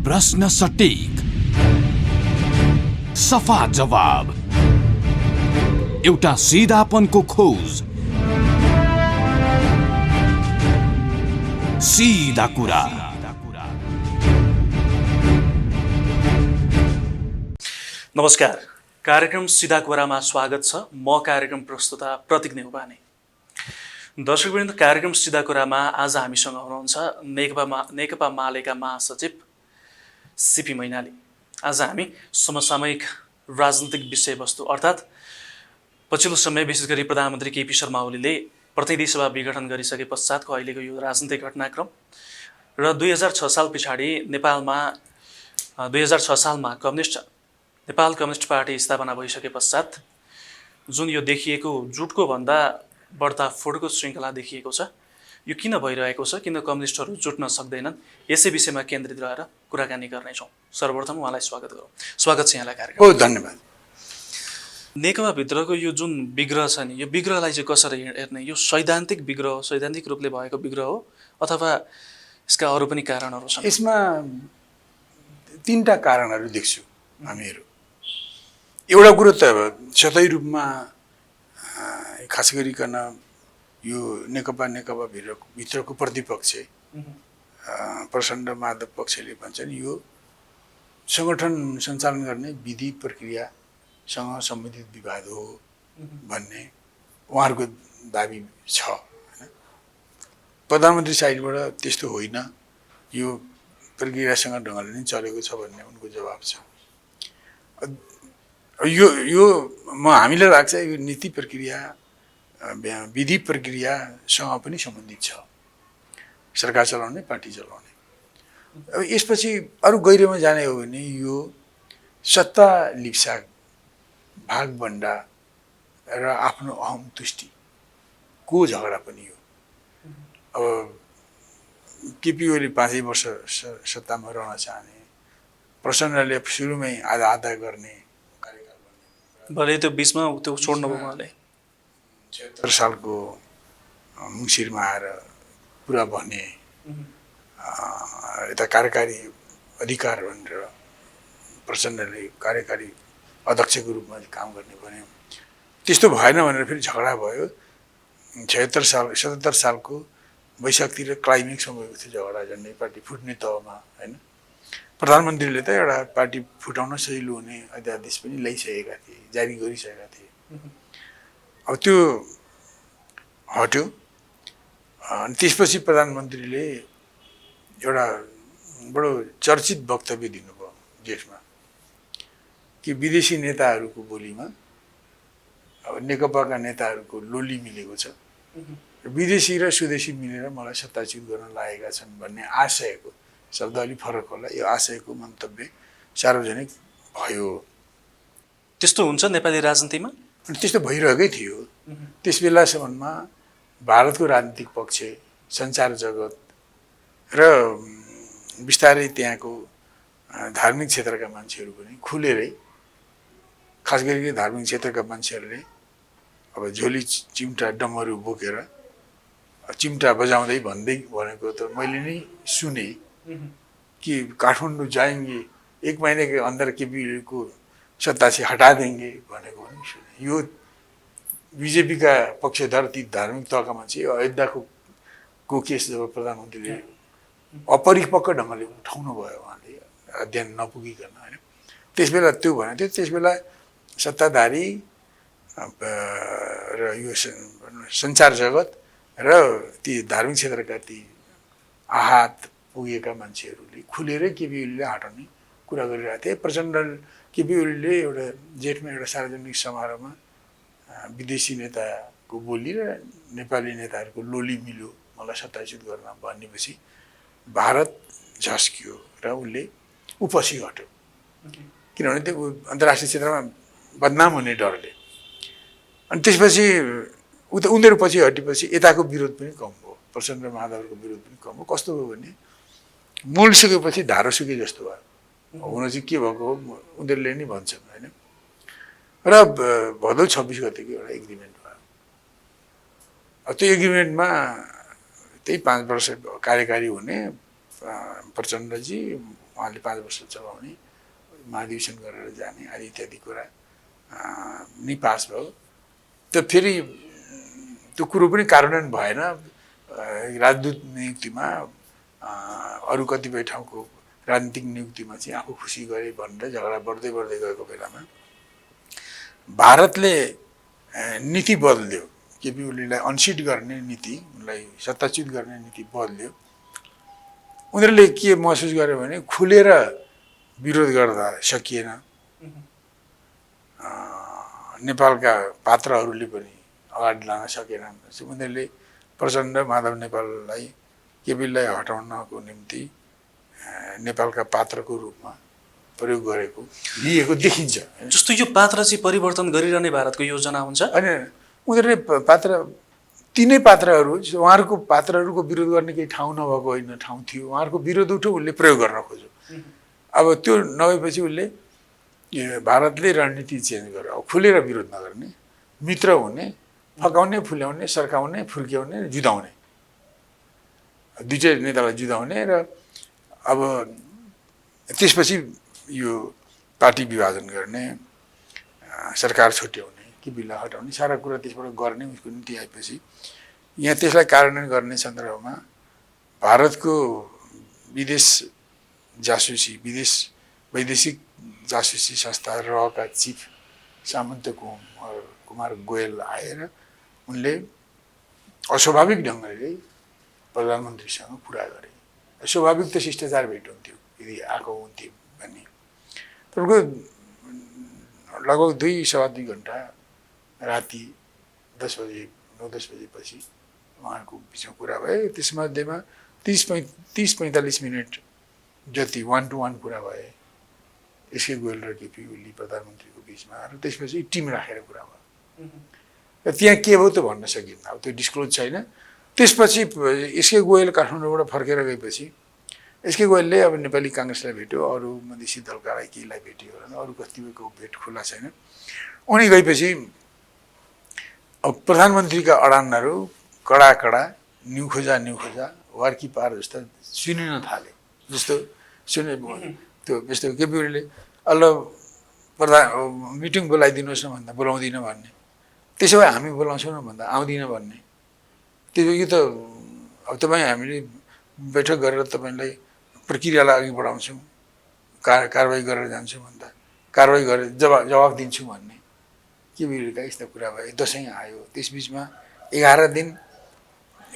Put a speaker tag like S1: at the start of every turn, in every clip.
S1: प्रश्न सटीक, सफा जवाब, एउटा सिधापनको खोज, सीधा कुरा।
S2: नमस्कार, कार्यक्रम सीधा कुरामा स्वागत छ। म कार्यक्रम प्रस्तुता प्रतीक नेउपाने। दर्शकवृन्द, कार्यक्रम सीधा कुरामा आज हामीसँग हुनुहुन्छ नेकपा मालेका महासचिव सीपी मैनाली। आज हामी समसामयिक राजनीतिक विषयवस्तु अर्थात् पछिल्लो समय विशेष गरी प्रधानमन्त्री केपी शर्मा ओलीले प्रतिनिधि सभा विघटन गरिसके पश्चातको अहिलेको यो राजनीतिक घटनाक्रम र 2006 साल पछाडि नेपालमा 2006 सालमा नेपाल कम्युनिस्ट पार्टी स्थापना भइसके पश्चात जुन यो देखिएको जुटको भन्दा बढ्ता फुटको श्रृङ्खला देखिएको छ, यो किन भइरहेको छ, किन कम्युनिस्टहरू जुट्न सक्दैनन्, यसै विषयमा केन्द्रित रहेर कुराकानी गर्नेछौँ। सर्वप्रथम उहाँलाई स्वागत गरौँ। स्वागत छ यहाँलाई कार्यक्रम।
S3: बहुत धन्यवाद।
S2: नेकपाभित्रको यो जुन विग्रह छ नि, यो विग्रहलाई चाहिँ कसरी हेर्ने? यो सैद्धान्तिक विग्रह हो, सैद्धान्तिक रूपले भएको विग्रह हो, अथवा यसका अरू पनि कारणहरू छन्?
S3: यसमा तीनटा कारणहरू देख्छु हामीहरू। एउटा कुरो त सतै रूपमा खास गरिकन यो नेकपा भित्रको प्रतिपक्ष प्रचण्ड माधव पक्षले भन्छन् यो सङ्गठन सञ्चालन गर्ने विधि प्रक्रियासँग सम्बन्धित विवाद हो भन्ने उहाँहरूको दाबी छ। प्रधानमन्त्री साइडबाट त्यस्तो होइन, यो प्रक्रियासँग ढङ्गले नै चलेको छ भन्ने उनको जवाब छ। यो हामीलाई लाग्छ यो नीति प्रक्रिया विधि प्रक्रियासँग पनि सम्बन्धित छ, सरकार चलाउने पार्टी चलाउने। अब यसपछि अरू गहिरोमा जाने हो भने यो सत्ता लिप्सा भागभण्डा र आफ्नो अहम तुष्टिको झगडा पनि हो। अब केपी ओली 5 वर्ष सत्तामा रहन चाहने, प्रचण्डले सुरुमै आधा आधा गर्ने
S2: भले त्यो बिचमा त्यो छोड्नुभयो उहाँले।
S3: 76 सालको मुसिरमा आएर पुरा भने यता कार्यकारी अधिकार भनेर प्रचण्डले कार्यकारी अध्यक्षको रूपमा काम गर्ने भन्यो। त्यस्तो भएन भनेर फेरि झगडा भयो। 77 सालको वैशाखतिर क्लाइमेक्समा भएको थियो झगडा, झन्डै पार्टी फुट्ने तहमा होइन। प्रधानमन्त्रीले त एउटा पार्टी फुटाउन सजिलो हुने अध्यादेश पनि ल्याइसकेका थिए, जारी गरिसकेका थिए। अब त्यो हट्यो अनि त्यसपछि प्रधानमन्त्रीले एउटा बडो चर्चित वक्तव्य दिनुभयो जेठमा कि विदेशी नेताहरूको बोलीमा अब नेकपाका नेताहरूको लोली मिलेको छ, विदेशी र स्वदेशी मिलेर मलाई सत्ताच्युत गर्न लागेका छन् भन्ने आशयको, शब्द अलिक फरक होला, यो आशयको मन्तव्य सार्वजनिक भयो।
S2: त्यस्तो हुन्छ नेपाली राजनीतिमा?
S3: त्यस्तो भइरहेकै थियो। त्यस बेलासम्ममा भारतको राजनीतिक पक्ष, सञ्चार जगत र बिस्तारै त्यहाँको धार्मिक क्षेत्रका मान्छेहरू पनि खुलेरै, खास गरी धार्मिक क्षेत्रका मान्छेहरूले अब झोली चिम्टा डमरू बोकेर चिम्टा बजाउँदै भनेको त मैले नै सुने कि काठमाडौँ जाएंगे, 1 महीने के अंदर केपी को सत्ता से हटा देंगे भनेको पनि सुने। यो बीजेपी का पक्षधर ती धार्मिक तहका मान्छे अयोध्याको केस जब प्रधानमन्त्रीले अपरिपक्व ढङ्गले उठाउनु भयो, उहाँले अध्ययन नपुगिकन होइन, त्यसबेला त्यो भनेको थियो। त्यसबेला सत्ताधारी र यो सञ्चार जगत र ती धार्मिक क्षेत्रका ती आहत पुगेका मान्छेहरूले खुलेरै केपी ओलीले हटाउने कुरा गरिरहेको थिए। प्रचण्ड केपी ओलीले एउटा जेठमा एउटा सार्वजनिक समारोहमा विदेशी नेताको बोली र नेपाली नेताहरूको लोली मिल्यो मलाई सत्ताच्युत गर्न भनेपछि भारत झस्कियो र उसले उपछि हट्यो। किनभने त्यो अन्तर्राष्ट्रिय क्षेत्रमा बदनाम हुने डरले। अनि त्यसपछि उनीहरू पछि हटेपछि यताको विरोध पनि कम भयो, प्रचण्ड माधवको विरोध पनि कम भयो। कस्तो भयो भने मूल सुकेपछि धारो सुके जस्तो भयो। हुन चाहिँ के भएको हो उनीहरूले नै भन्छन् होइन। र भदौ 26 गतेको एउटा एग्रिमेन्ट भयो। त्यो एग्रिमेन्टमा त्यही 5 वर्ष कार्यकारी हुने प्रचण्डजी उहाँले 5 वर्ष चलाउने, महाधिवेशन गरेर जाने आदि इत्यादि कुरा नि पास भयो। त फेरि त्यो कुरो पनि कार्यान्वयन भएन। राजदूत नियुक्तिमा अरू कतिपय ठाउँको राजनीतिक नियुक्तिमा चाहिँ आफू खुसी गरे भनेर झगडा बढ्दै बढ्दै गएको बेलामा भारतले नीति बदल्यो। केपी ओलीलाई अनसिट गर्ने नीति, उनलाई सत्ताच्युत गर्ने नीति बदल्यो। उनीहरूले के महसुस गर्यो भने खुलेर विरोध गर्दा सकिएन। नेपालका पात्रहरूले पनि अगाडि लान सकेनन्। उनीहरूले प्रचण्ड, माधव नेपाललाई, केपीलाई हटाउनको निम्ति नेपालका पात्रको रूपमा प्रयोग गरेको लिएको देखिन्छ।
S2: जस्तो यो पात्र चाहिँ परिवर्तन गरिरहने भारतको योजना हुन्छ।
S3: अनि उनीहरूले पात्र, तिनै पात्रहरू, उहाँहरूको पात्रहरूको विरोध गर्ने केही ठाउँ नभएको होइन, ठाउँ थियो। उहाँहरूको विरोध उठ्यो, उसले प्रयोग गर्न खोज्यो। अब त्यो नभएपछि उसले भारतले रणनीति चेन्ज गर्यो। अब खुलेर विरोध नगर्ने, मित्र हुने, फकाउने, फुल्याउने, सर्काउने, फुर्क्याउने, जुधाउने, दुईटै नेतालाई जुधाउने। र अब त्यसपछि यो पार्टी विभाजन गर्ने, सरकार छुट्याउने, केपीलाई हटाउने, सारा कुरा त्यसबाट गर्ने उसको निम्ति आएपछि यहाँ त्यसलाई कार्यान्वयन गर्ने सन्दर्भमा भारतको विदेश जासुसी, वैदेशिक जासुसी संस्था रहका चिफ सामन्त कुमार गोयल आएर उनले अस्वाभाविक ढङ्गले प्रधानमन्त्रीसँग कुरा गरे। स्वाभाविक त शिष्टाचार भेट हुन्थ्यो यदि आएको हुन्थ्यो भने। तपाईँको लगभग 2-2.5 घन्टा राति 10 बजे 9-10 बजेपछि उहाँहरूको बिचमा कुरा भयो। त्यसमध्येमा 30-45 मिनट जति 1-to-1 कुरा भए एसके गोयल र केपी ओली प्रधानमन्त्रीको बिचमा। र त्यसपछि टिम राखेर कुरा भयो। र त्यहाँ के भयो त भन्न सकिन्न, अब त्यो डिस्क्लोज छैन। त्यसपछि एसके गोयल काठमाडौँबाट फर्केर गएपछि एसके गोयलले अब नेपाली काङ्ग्रेसलाई भेट्यो, अरू मधेसी दलका केहीलाई भेट्यो होला, अरू कतिपयको भेट खुला छैन। उनी गएपछि अब प्रधानमन्त्रीका अडानहरू कडा न्यु खोजा वार्की पार जस्ता सुनिन थाले। जस्तो त्यो जस्तो केपी ओलीले अल्ल मिटिङ बोलाइदिनुहोस् न भन्दा बोलाउँदिन भन्ने, त्यसो भए हामी बोलाउँछौँ न भन्दा आउँदिन भन्ने। त्यो यो त अब तपाईँ हामीले बैठक गरेर तपाईँलाई प्रक्रियालाई अघि बढाउँछौँ, कारवाही गरेर जान्छौँ भन्दा कारवाही गरेर जवाब दिन्छु भन्ने के बिरुका यस्ता कुरा भयो। दसैँ आयो, त्यसबिचमा 11 दिन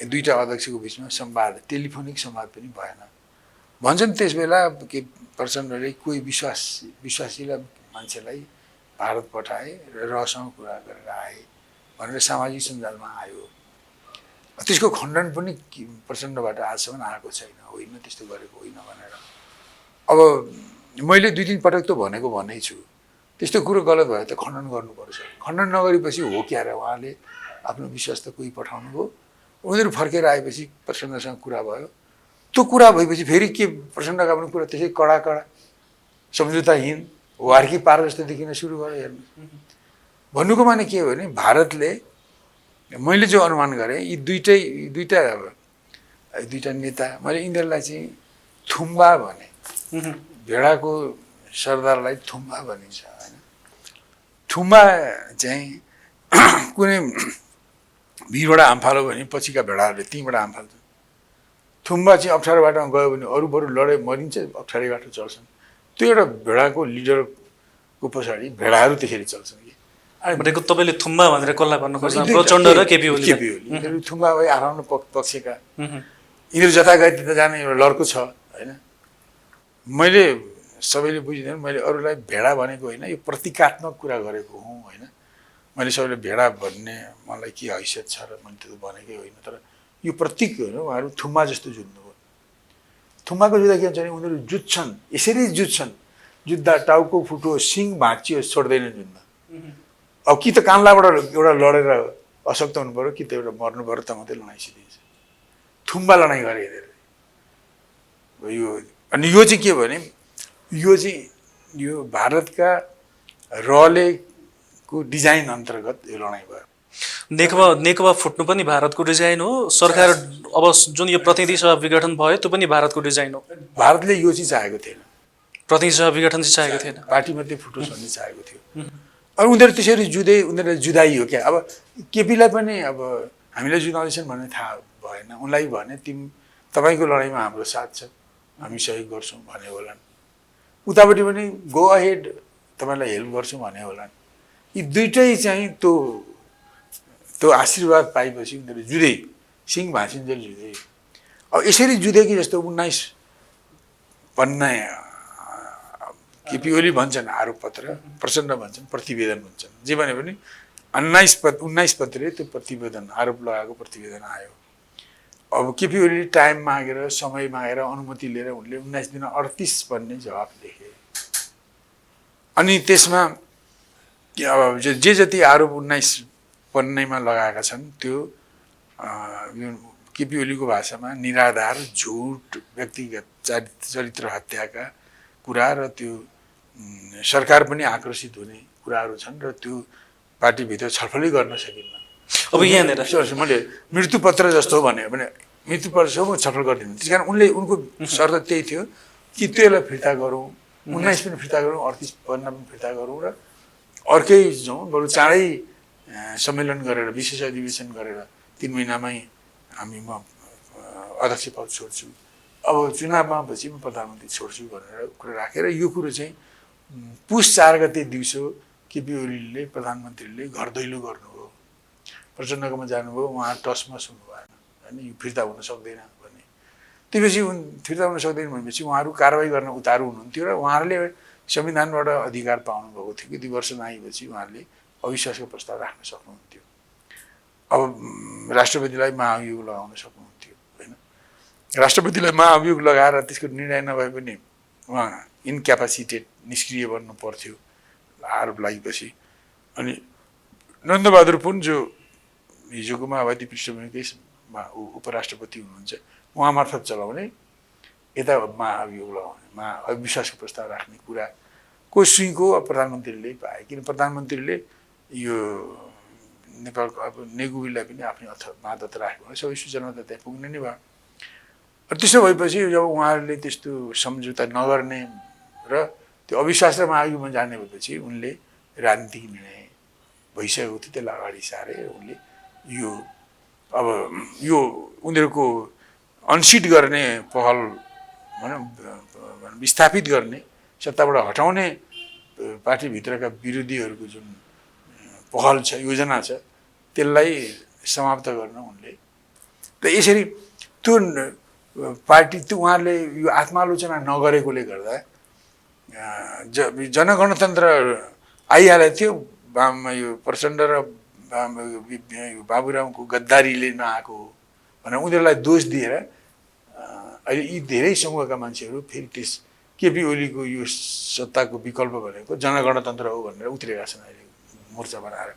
S3: दुईटा अध्यक्षको बिचमा संवाद, टेलिफोनिक संवाद पनि भएन। भन्छन् त्यस बेला के प्रचण्डले कोही विश्वासिला मान्छेलाई भारत पठाए र रहसँग कुरा गरेर आए भनेर सामाजिक सञ्जालमा आयो। त्यसको खण्डन पनि प्रचण्डबाट आजसम्म आएको छैन, होइन त्यस्तो गरेको होइन भनेर। अब मैले 2-3 पटक त भनेकै छु, त्यस्तो कुरो गलत भयो त खण्डन गर्नुपर्छ। खण्डन नगरेपछि हो क्या र उहाँले आफ्नो विश्वस्त कोही पठाउनु भयो, उनीहरू फर्केर आएपछि प्रचण्डसँग कुरा भयो। त्यो कुरा भएपछि फेरि के प्रचण्डका पनि कुरा त्यसै कडा सम्झौताहीन वार्की पार जस्तो देखिन सुरु गर्यो। हेर्नु भन्नुको माने के हो भने भारतले, मैले जो अनुमान गरेँ, यी दुईटा नेता, मैले यिनीहरूलाई चाहिँ थुम्बा भने, भेडाको सरदारलाई थुम्बा भनिन्छ होइन। थुम्बा चाहिँ कुनै भिरबाट आम्फालो भने पछिका भेडाहरूले त्यहीँबाट आम्फाल्छ। थुम्बा चाहिँ अप्ठ्यारो बाटोमा गयो भने अरू बरु लडाइ मरिन्छ, अप्ठ्यारै बाटो चल्छन्। त्यो एउटा भेडाको लिडरको पछाडि भेडाहरू त्यसरी चल्छन् कि।
S2: भनेको तपाईँले थुम्बा भनेर कसलाई भन्नु खोज्नु? प्रचण्ड र केपी ओली।
S3: यिनीहरू थुम्बा भए आफ्नो पक्षका, यिनीहरू जता गए त्यता जाने एउटा लड्को छ होइन। मैले सबैले बुझिँदैन, मैले अरूलाई भेडा भनेको होइन, यो प्रतीकात्मक कुरा गरेको हुँ होइन। मैले सबैले भेडा भन्ने मलाई के हैसियत छ र मैले त्यो भनेकै होइन, तर यो प्रतीक होइन। उहाँहरू थुम्बा जस्तो जुत्नुभयो। थुम्बाको जुत्दा के हुन्छ भने उनीहरू जुत्छन्, यसरी जुत्छन्, जुत्दा टाउको फुटो, सिङ भाँचियो, छोड्दैनन् जुत्दा। अब कि त कान्लाबाट एउटा लडेर अशक्त हुनु पऱ्यो, कि त एउटा मर्नु पऱ्यो, त मात्रै लडाइँ सिद्धिन्छ। थुम्बा लडाइँ गरे यो। अनि यो चाहिँ के भने यो भारतका रलेको डिजाइन अन्तर्गत यो लडाइँ भयो।
S2: नेकपा फुट्नु पनि भारतको डिजाइन हो। सरकार अब जुन यो प्रतिनिधि सभा विघटन भयो त्यो पनि भारतको डिजाइन हो।
S3: भारतले यो चाहिँ चाहेको थिएन।
S2: प्रतिनिधि सभा विघटन चाहिँ चाहेको थिएन।
S3: पार्टी मात्रै फुटोस् भन्ने चाहेको थियो। अब उनीहरू त्यसरी उनीहरूलाई जुदाइयो क्या। अब केपीलाई पनि अब हामीलाई जुदाउँदैछन् भन्ने थाहा भएन। उनलाई भने तपाईँको लडाइँमा हाम्रो साथ छ, हामी सहयोग गर्छौँ भने होलान्। उतापट्टि पनि गो अहेड, तपाईँलाई हेल्प गर्छौँ भने होलान्। यी दुइटै चाहिँ त्यो आशीर्वाद पाएपछि उनीहरू जुधे, सिंह भाँचिन्जेल जुधे। अब यसरी जुधे कि जस्तो 19 भन्ने केपी ओली भन्छन् आरोप पत्र, प्रचण्ड भन्छन् प्रतिवेदन भन्छन्। जे भने पनि 19 पत्रले त्यो प्रतिवेदन, आरोप लगाएको प्रतिवेदन आयो। अब केपी ओलीले टाइम मागेर, समय मागेर, अनुमति लिएर उनले 19 दिन 38 भन्ने जवाफ लेखे। अनि त्यसमा अब जे जति आरोप 19 पन्नेमा लगाएका छन् त्यो केपी ओलीको भाषामा निराधार, झुट, व्यक्तिगत चरित्र हत्याका कुरा र त्यो सरकार पनि आक्रोशित हुने कुराहरू छन् र त्यो पार्टीभित्र छलफलै गर्न सकिन्न।
S2: अब यहाँनिर
S3: मैले मृत्युपत्र जस्तो भने मृत्युपत्र जस्तो छलफल गरिदिनु। त्यस कारण उनको शर्त त्यही थियो कि त्यसलाई फिर्ता गरौँ, 19 पनि फिर्ता गरौँ, 38 पन्ना पनि फिर्ता गरौँ र अर्कै जाउँ, बरु चाँडै सम्मेलन गरेर, विशेष अधिवेशन गरेर 3 महिनामै म अध्यक्ष पद छोड्छु, अब चुनावमा पछि म प्रधानमन्त्री छोड्छु भनेर कुरा राखेर यो कुरो चाहिँ पुस 4 गते दिउँसो केपी ओलीले प्रधानमन्त्रीले घर दैलो गर्नुभयो। प्रचण्डकोमा जानुभयो, उहाँ टसमस हुनु भएन होइन, यो फिर्ता हुन सक्दैन भन्ने। त्यसपछि फिर्ता हुन सक्दैन भनेपछि उहाँहरू कारवाही गर्न उतारु हुनुहुन्थ्यो र उहाँहरूले संविधानबाट अधिकार पाउनुभएको थियो कि 2 वर्ष नआएपछि उहाँहरूले अविश्वासको प्रस्ताव राख्न सक्नुहुन्थ्यो। अब राष्ट्रपतिलाई महाभियोग लगाउन सक्नुहुन्थ्यो होइन। राष्ट्रपतिलाई महाभियोग लगाएर त्यसको निर्णय नभए पनि उहाँ इन्क्यापासिटेड, निष्क्रिय बन्नु पर्थ्यो आरोप लागेपछि। अनि नन्दबहादुर पुन जो हिजोको माओवादी पृष्ठभूमिकै उपराष्ट्रपति हुनुहुन्छ, उहाँ मार्फत चलाउने, यता महाभियोग लगाउने, अविश्वासको प्रस्ताव राख्ने कुराको सुइँको प्रधानमन्त्रीले पाए। किन प्रधानमन्त्रीले यो नेपालको अब नेगुवीलाई पनि आफ्नै मातहत राखेको भने सबै सूचना त त्यहाँ पुग्ने नै भयो। त्यसो भएपछि जब उहाँहरूले त्यस्तो सम्झौता नगर्ने र त्यो अविश्वास र महाभियोगमा जाने भएपछि उनले राजनीतिक निर्णय भइसकेको थियो, त्यसलाई अगाडि सारे उनले यो उनीहरूको अनसिट गर्ने पहल भनौँ, विस्थापित गर्ने, सत्ताबाट हटाउने पार्टीभित्रका विरोधीहरूको जुन पहल छ, योजना छ, त्यसलाई समाप्त गर्न उनले र यसरी त्यो पार्टी त्यो उहाँहरूले यो आत्मालोचना नगरेकोले गर्दा जनगणतन्त्र आइहालेको थियो। यो प्रचण्ड र बाबुरामको गद्दारीले नआएको भनेर उनीहरूलाई दोष दिएर अहिले यी धेरै समूहका मान्छेहरू फेरि त्यस केपी ओलीको यो सत्ताको विकल्प भनेको जनगणतन्त्र हो भनेर उत्रेका छन् अहिले मोर्चा बनाएर।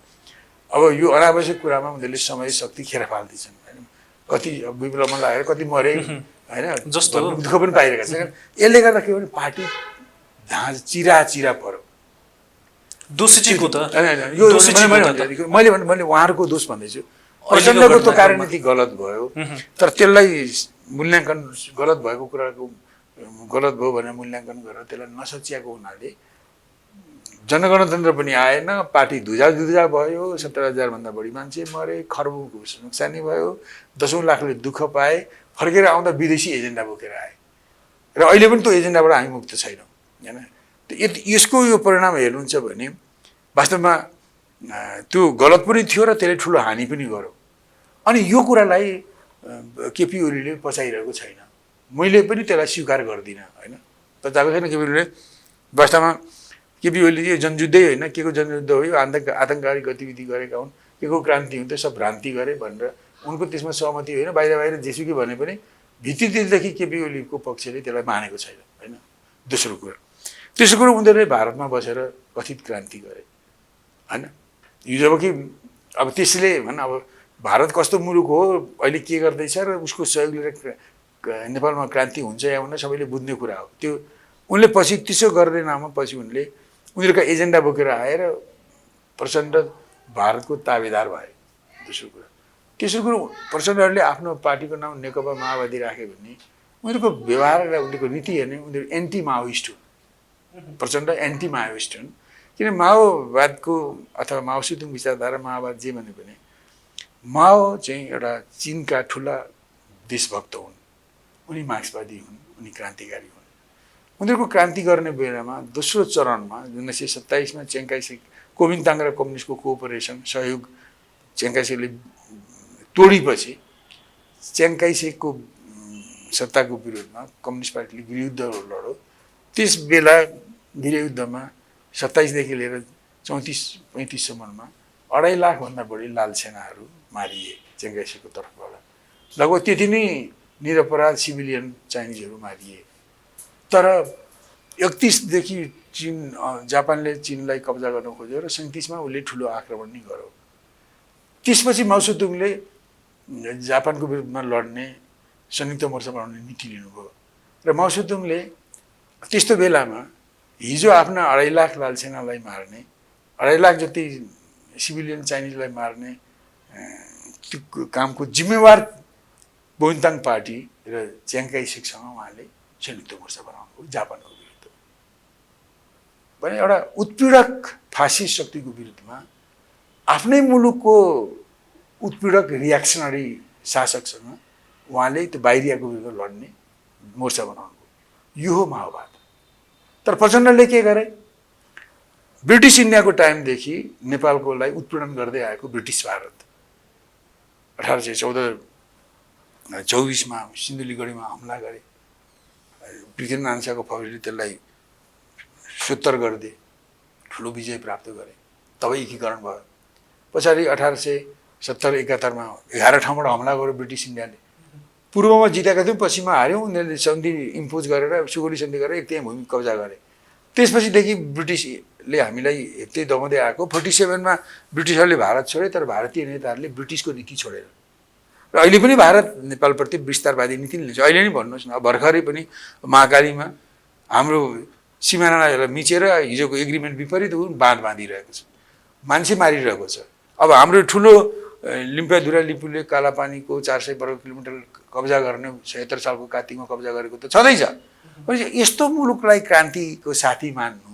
S3: अब यो अनावश्यक कुरामा उनीहरूले समय शक्ति खेर फाल्दैछन् होइन। कति विप्लवमा लागेर कति मरे होइन, जस्तो दुःख पनि पाइरहेका छन्। यसले गर्दा के भने पार्टी चिरा पर्यो।
S2: दोषी चाहिँ को त?
S3: मैले उहाँहरूको दोष भन्दैछु। प्रचण्डको त्यो कार्यनीति गलत भयो, तर त्यसलाई मूल्याङ्कन गलत भएको कुराको गलत भयो भनेर मूल्याङ्कन गरेर त्यसलाई नसच्याएको हुनाले जनगणतन्त्र पनि आएन, पार्टी धुजा भयो, 17,000 भन्दा बढी मान्छे मरे, खर्बको नोक्सानी भयो, 10औं लाखले दुःख पाए, फर्केर आउँदा विदेशी एजेन्डा बोकेर आए र अहिले पनि त्यो एजेन्डाबाट हामी मुक्त छैनौँ होइन। यसको यो परिणाम हेर्नुहुन्छ भने वास्तवमा त्यो गलत पनि थियो र त्यसले ठुलो हानि पनि गर्यो। अनि यो कुरालाई केपी ओलीले पचाइरहेको छैन, मैले पनि त्यसलाई स्वीकार गर्दिनँ होइन। पचाएको छैन केपी ओलीले। वास्तवमा केपी ओली यो जनयुद्धै होइन, के को जनयुद्ध हो, यो आतङ्ककारी गतिविधि गरेका हुन्, के को क्रान्ति हुन्छ, सब भ्रान्ति गरे भनेर उनको त्यसमा सहमति होइन। बाहिर जेसुकै भने पनि भित्तिदेखि केपी ओलीको पक्षले त्यसलाई मानेको छैन होइन। दोस्रो कुरो उनीहरूले भारतमा बसेर कथित क्रान्ति गरे होइन। यो जब कि अब त्यसले भन अब भारत कस्तो मुलुक हो, अहिले के गर्दैछ र उसको सहयोग लिएर नेपालमा क्रान्ति हुन्छ या हुन्न सबैले बुझ्ने कुरा हो। त्यो उनले पछि त्यसो गर्ने नाममा पछि उनले उनीहरूका एजेन्डा बोकेर आएर प्रचण्ड भारतको ताबेदार भए। तेस्रो कुरो प्रचण्डहरूले आफ्नो पार्टीको नाम नेकपा माओवादी राख्यो भने उनीहरूको व्यवहार र उनीहरूको नीति हेर्ने उनीहरू एन्टी माओइस्ट हुन् प्रचण्ड एन्टी माओइस्ट हुन्। किन माओवादको अथवा माओसेतुङ विचारधारा माओवाद जे भने पनि माओ चाहिँ एउटा चीनका ठुला देशभक्त हुन्, उनी मार्क्सवादी हुन्, उनी क्रान्तिकारी हुन्। उनीहरूको क्रान्ति गर्ने बेलामा दोस्रो चरणमा 1927 मा चेङ्काइसेक कोमिन्ताङ र कम्युनिस्टको कोअपरेसन सहयोग चेङ्काइसेकले तोडेपछि चेङ्काइसेकको सत्ताको विरोधमा कम्युनिस्ट पार्टीले गृहयुद्ध लड्यो। त्यस बेला गृहयुद्धमा 27 देखि लिएर 34-35 सम्ममा 2.5 लाखभन्दा बढी लाल सेनाहरू मारिए चेङ्काइसेकको तर्फबाट। लगभग त्यति नै निरपराध सिभिलियन चाइनिजहरू मारिए। तर 31 देखि जापानले चीनलाई कब्जा गर्न खोज्यो र 37 मा उसले ठुलो आक्रमण नै गर्यो। त्यसपछि माओसेतुङले जापानको विरुद्धमा लड्ने संयुक्त मोर्चा बनाउने नीति लिनुभयो र माओसेतुङले त्यस्तो बेलामा हिजो आफ्ना 2.5 लाख लाल सेनालाई मार्ने, 2.5 लाख जति सिभिलियन चाइनिजलाई मार्ने त्यो कामको जिम्मेवार कोमिन्ताङ पार्टी र च्याङ्काइसेकसँग उहाँले संयुक्त मोर्चा बनाउनुभयो जापानको विरुद्ध। भने एउटा उत्पीडक फासिस्ट शक्तिको विरुद्धमा आफ्नै मुलुकको उत्पीडक रियाक्सनरी शासकसँग उहाँले त्यो बाहिरियाको विरुद्ध लड्ने मोर्चा बनाउनुभयो। यो हो माओवाद। तर प्रचण्डले के गरे? ब्रिटिस इन्डियाको टाइमदेखि नेपालकोलाई उत्पीडन गर्दै आएको ब्रिटिस भारत 1824 मा सिन्धुलीगढीमा हमला गरे। पृथ्वीनारायण शाहको फौजले त्यसलाई सुत्तर गरिदिए, ठुलो विजय प्राप्त गरे। तब एकीकरण भयो। पछाडि 1870-71 मा 11 ठाउँबाट हमला गर्यो ब्रिटिस इन्डियाले। पूर्वमा जितेका थियौँ, पश्चिममा हार्यौँ। उनीहरूले सन्धि इम्पोज गरेर सुगौली सन्धि गरेर एक त्यहाँ भूमि कब्जा गरे। त्यसपछिदेखि ब्रिटिसले हामीलाई हेप्दै दबाउँदै आएको। 47 मा ब्रिटिसहरूले भारत छोडे, तर भारतीय नेताहरूले ब्रिटिसको नीति छोडेर र अहिले पनि भारत नेपालप्रति विस्तारवादी नीति लिन्छ। अहिले नै भन्नुहोस् न, भर्खरै पनि महाकालीमा हाम्रो सिमानालाई मिचेर हिजोको एग्रिमेन्ट विपरीत बाँध बाँधिरहेको छ, मान्छे मारिरहेको छ। अब हाम्रो ठुलो लिम्पियाधुरा लिपुले कालापानीको 400 वर्ग किलोमिटर कब्जा गर्ने 76 सालको कार्तिकमा कब्जा गरेको त छँदैछ। यस्तो मुलुकलाई क्रान्तिको साथी मान्नु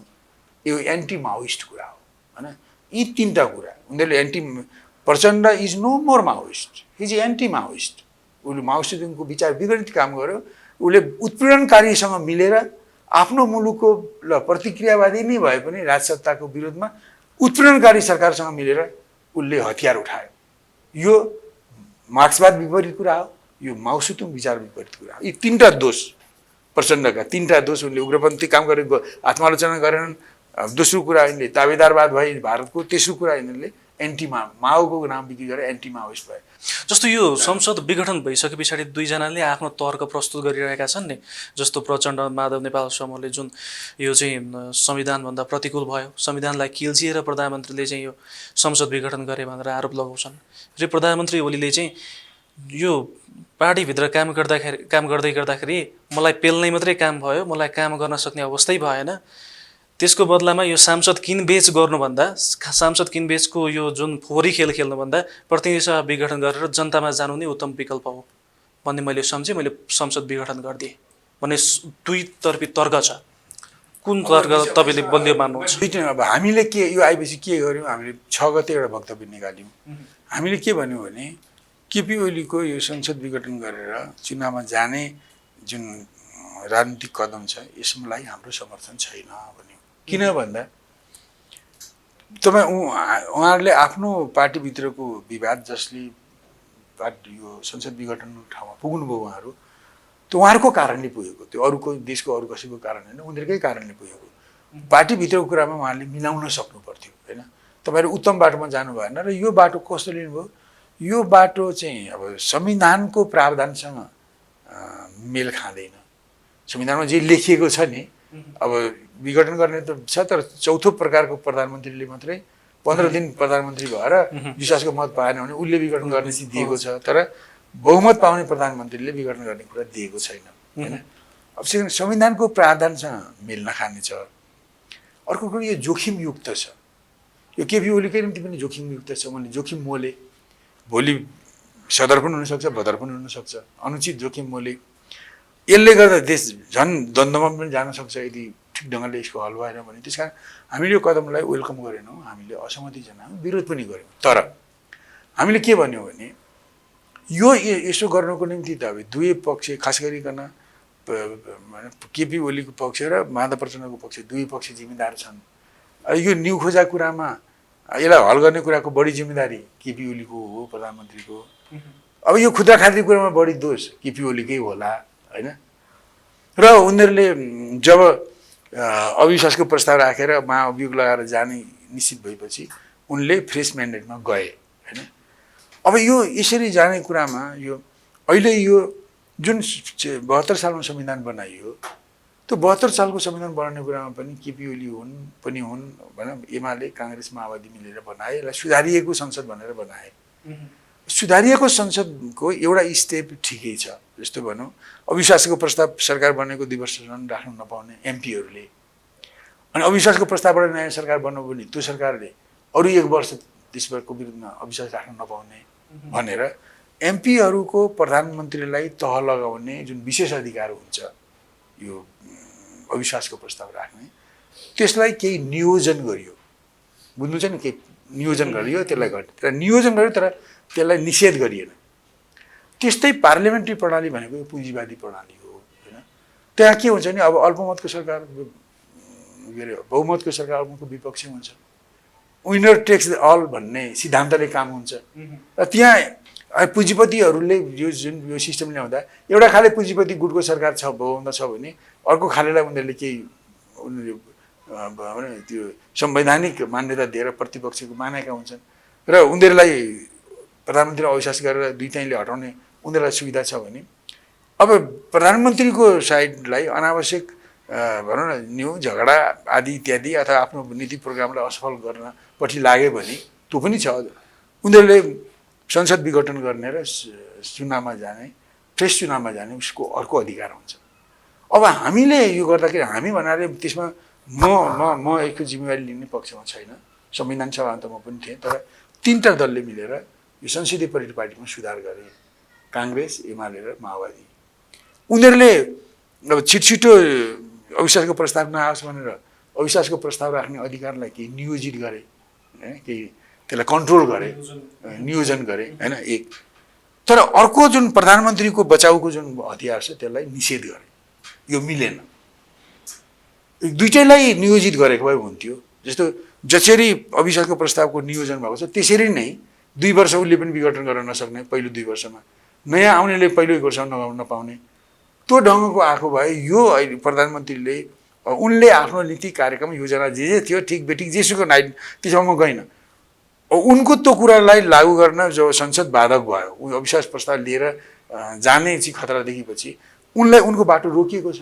S3: यो एन्टी माओइस्ट कुरा हो हैन। यी तीनटा कुरा उनीहरूले Prachanda is no more Maoist, he is anti Maoist. उसले माओसेतुङको विचार विपरीत काम गर्यो। उसले उत्पीडनकारीसँग मिलेर आफ्नो मुलुकको प्रतिक्रियावादी नै भए पनि राजसत्ताको विरोधमा उत्पीडनकारी सरकारसँग मिलेर उसले हतियार उठायो। यो मार्क्सवाद विपरीत कुरा हो, यो माओसेतुङ विचार विपरीत कुरा हो। यी तीनटा दोष प्रचण्डका, तीनटा दोष। उनले उग्रपन्थी काम गरेको आत्मालोचना गरेनन्। दोस्रो कुरा यिनले ताबेदारवाद भए भारतको। तेस्रो कुरा यिनीहरूले एन्टी माओको नाम बिक्री गरेर एन्टी माओइस्ट भए।
S2: जस्तो यो संसद विघटन भइसके पछाडि दुईजनाले आफ्नो तर्क प्रस्तुत गरिरहेका छन् नि। जस्तो प्रचण्ड माधव नेपाल समूहले जुन यो चाहिँ संविधानभन्दा प्रतिकूल भयो, संविधानलाई किल्चिएर प्रधानमन्त्रीले चाहिँ यो संसद विघटन गरे भनेर आरोप लगाउँछन्। र प्रधानमन्त्री ओलीले चाहिँ यो पार्टीभित्र काम गर्दै गर्दाखेरि मलाई पेल्नै मात्रै काम भयो, मलाई काम गर्न सक्ने अवस्थै भएन। त्यसको बदलामा यो सांसद किनबेच गर्नुभन्दा, सांसद किनबेचको यो जुन फोहोरी खेल खेल्नुभन्दा प्रतिनिधि सभा विघटन गरेर जनतामा जानु नै उत्तम विकल्प हो भन्ने मैले सम्झेँ। मैले संसद विघटन गरिदिएँ भन्ने दुईतर्फी तर्क छ। कुन तर्क तपाईँले बलियो मान्नुहुन्छ?
S3: अब हामीले के यो आइपछि के गर्यौँ? हामीले 6 गते एउटा वक्तव्य निकाल्यौँ। हामीले के भन्यौँ भने केपी ओलीको यो संसद विघटन गरेर चुनावमा जाने जुन राजनीतिक कदम छ यसलाई हाम्रो समर्थन छैन भन्यौँ। किन भन्दा तपाईँ उहाँहरूले आफ्नो पार्टीभित्रको विवाद जसले यो संसद विघटन ठाउँमा पुग्नुभयो उहाँहरू, त्यो उहाँहरूको कारणले पुगेको, त्यो अरूको देशको अरू कसैको कारण होइन, उनीहरूकै कारणले पुगेको। पार्टीभित्रको कुरामा उहाँहरूले मिलाउन सक्नु पर्थ्यो होइन। तपाईँहरू उत्तम बाटोमा जानु भएन र यो बाटो कस्तो लिनुभयो? यो बाटो चाहिँ अब संविधानको प्रावधानसँग मेल खाँदैन। संविधानमा जे लेखिएको छ नि, अब विघटन गर्ने त छ, तर चौथो प्रकारको प्रधानमन्त्रीले मात्रै 15 दिन प्रधानमन्त्री भएर विश्वासको मत पाएन भने उसले विघटन गर्ने चाहिँ दिएको छ, तर बहुमत पाउने प्रधानमन्त्रीले विघटन गर्ने कुरा दिएको छैन होइन। अब संविधानको प्रावधानसँग मेल नखाने छ। अर्को कुरा यो जोखिमयुक्त छ। यो केपी ओलीकै निम्ति पनि जोखिमयुक्त छ। मैले जोखिम मोले भोलि सदर पनि हुनसक्छ, बदर पनि हुनसक्छ। अनुचित जोखिम मोले यसले गर्दा देश झन् द्वन्द्वमा पनि जान सक्छ यदि ठिक ढङ्गले यसको हल भएन भने त्यस कारण हामीले यो कदमलाई वेलकम गरेनौँ, हामीले असहमति जनायौँ, विरोध पनि गऱ्यौँ। तर हामीले के भन्यौँ भने यो यसो गर्नको निम्ति त अब दुवै पक्ष खास गरिकन केपी ओलीको पक्ष र माधव प्रचण्डको पक्ष दुवै पक्ष जिम्मेदार छन्। यो न्यु खोजा कुरामा यसलाई हल गर्ने कुराको बढी जिम्मेदारी केपी ओलीको हो, प्रधानमन्त्रीको। अब यो खुद्रा खाद्री कुरामा बढी दोष केपी ओलीकै होला होइन। र उनीहरूले जब अविश्वासको प्रस्ताव राखेर महाअभियोग लगाएर जाने निश्चित भएपछि उनले फ्रेस म्यान्डेटमा गए होइन। अब यो यसरी जाने कुरामा यो अहिले यो जुन 72 सालमा संविधान बनाइयो, त्यो 72 सालको संविधान बनाउने कुरामा पनि केपी ओली हुन् भनौँ, एमाले काङ्ग्रेस माओवादी मिलेर बनाए। यसलाई सुधारिएको संसद भनेर बनाए। सुधारिएको संसदको एउटा स्टेप ठिकै छ, जस्तो भनौँ अविश्वासको प्रस्ताव सरकार बनेको 2 वर्षसम्म राख्न नपाउने एमपीहरूले, अनि अविश्वासको प्रस्तावबाट नयाँ सरकार बन्नु भने त्यो सरकारले अरू 1 वर्ष त्यसको विरुद्धमा अविश्वास राख्न नपाउने भनेर एमपीहरूको प्रधानमन्त्रीलाई तह लगाउने जुन विशेष अधिकार हुन्छ यो अविश्वासको प्रस्ताव राख्ने, त्यसलाई केही नियोजन गरियो। बुझ्नुहुन्छ नि, केही नियोजन गरियो, त्यसलाई गर्यो, नियोजन गरियो तर त्यसलाई निषेध गरिएन। त्यस्तै पार्लियामेन्ट्री प्रणाली भनेको यो पुँजीवादी प्रणाली हो होइन। त्यहाँ के हुन्छ नि, अब अल्पमतको सरकार के अरे बहुमतको सरकार अल्पमतको विपक्षी हुन्छ, विनर टेक्स अल भन्ने सिद्धान्तले काम हुन्छ। र त्यहाँ पुँजीपतिहरूले यो जुन यो सिस्टम ल्याउँदा एउटा खाले पुँजीपति गुटको सरकार छ बहुमत छ भने अर्को खालेलाई उनीहरूले केही त्यो संवैधानिक मान्यता दिएर प्रतिपक्षको मानेका हुन्छन् र उनीहरूलाई प्रधानमन्त्री अविश्वास गरेर दुईटैले हटाउने उनीहरूलाई सुविधा छ भने अब प्रधानमन्त्रीको साइडलाई अनावश्यक भनौँ न न्यू झगडा आदि इत्यादि अथवा आफ्नो नीति प्रोग्रामलाई असफल गर्नपट्टि लाग्यो भने त्यो पनि छ। उनीहरूले संसद विघटन गर्ने र चुनावमा जाने, फ्रेस चुनावमा जाने उसको अर्को अधिकार हुन्छ। अब हामीले यो गर्दाखेरि हामी भन्नाले त्यसमा म एकको जिम्मेवारी लिने पक्षमा छैन। संविधान सभामा त म पनि थिएँ, तर 3टा दलले मिलेर यो संसदीय पार्टीमा सुधार गरे, काङ्ग्रेस, एमाले र माओवादी। उनीहरूले अब छिटो अविश्वासको प्रस्ताव नआओस् भनेर अविश्वासको प्रस्ताव राख्ने अधिकारलाई केही नियोजित गरे, केही त्यसलाई कन्ट्रोल गरे, नियोजन गरे होइन एक। तर अर्को जुन प्रधानमन्त्रीको बचाउको जुन हतियार छ त्यसलाई निषेध गरे। यो मिलेन। दुईटैलाई नियोजित गरेको भए हुन्थ्यो। जस्तो जसरी अविश्वासको प्रस्तावको नियोजन भएको छ त्यसरी नै 2 वर्ष उसले पनि विघटन गर्न नसक्ने, पहिलो 2 वर्षमा नयाँ आउनेले पहिलो 1 वर्षमा लगाउन नपाउने, त्यो ढङ्गको आएको भए यो अहिले प्रधानमन्त्रीले उनले आफ्नो नीति कार्यक्रम योजना जे थियो ठिक बेठिक जेसुकै नाइ त्यसमा म गइनँ, उनको त्यो कुरालाई लागू गर्न जो संसद बाधक भयो, अविश्वास प्रस्ताव लिएर जाने चाहिँ खतरा देखेपछि उनलाई उनको बाटो रोकिएको छ।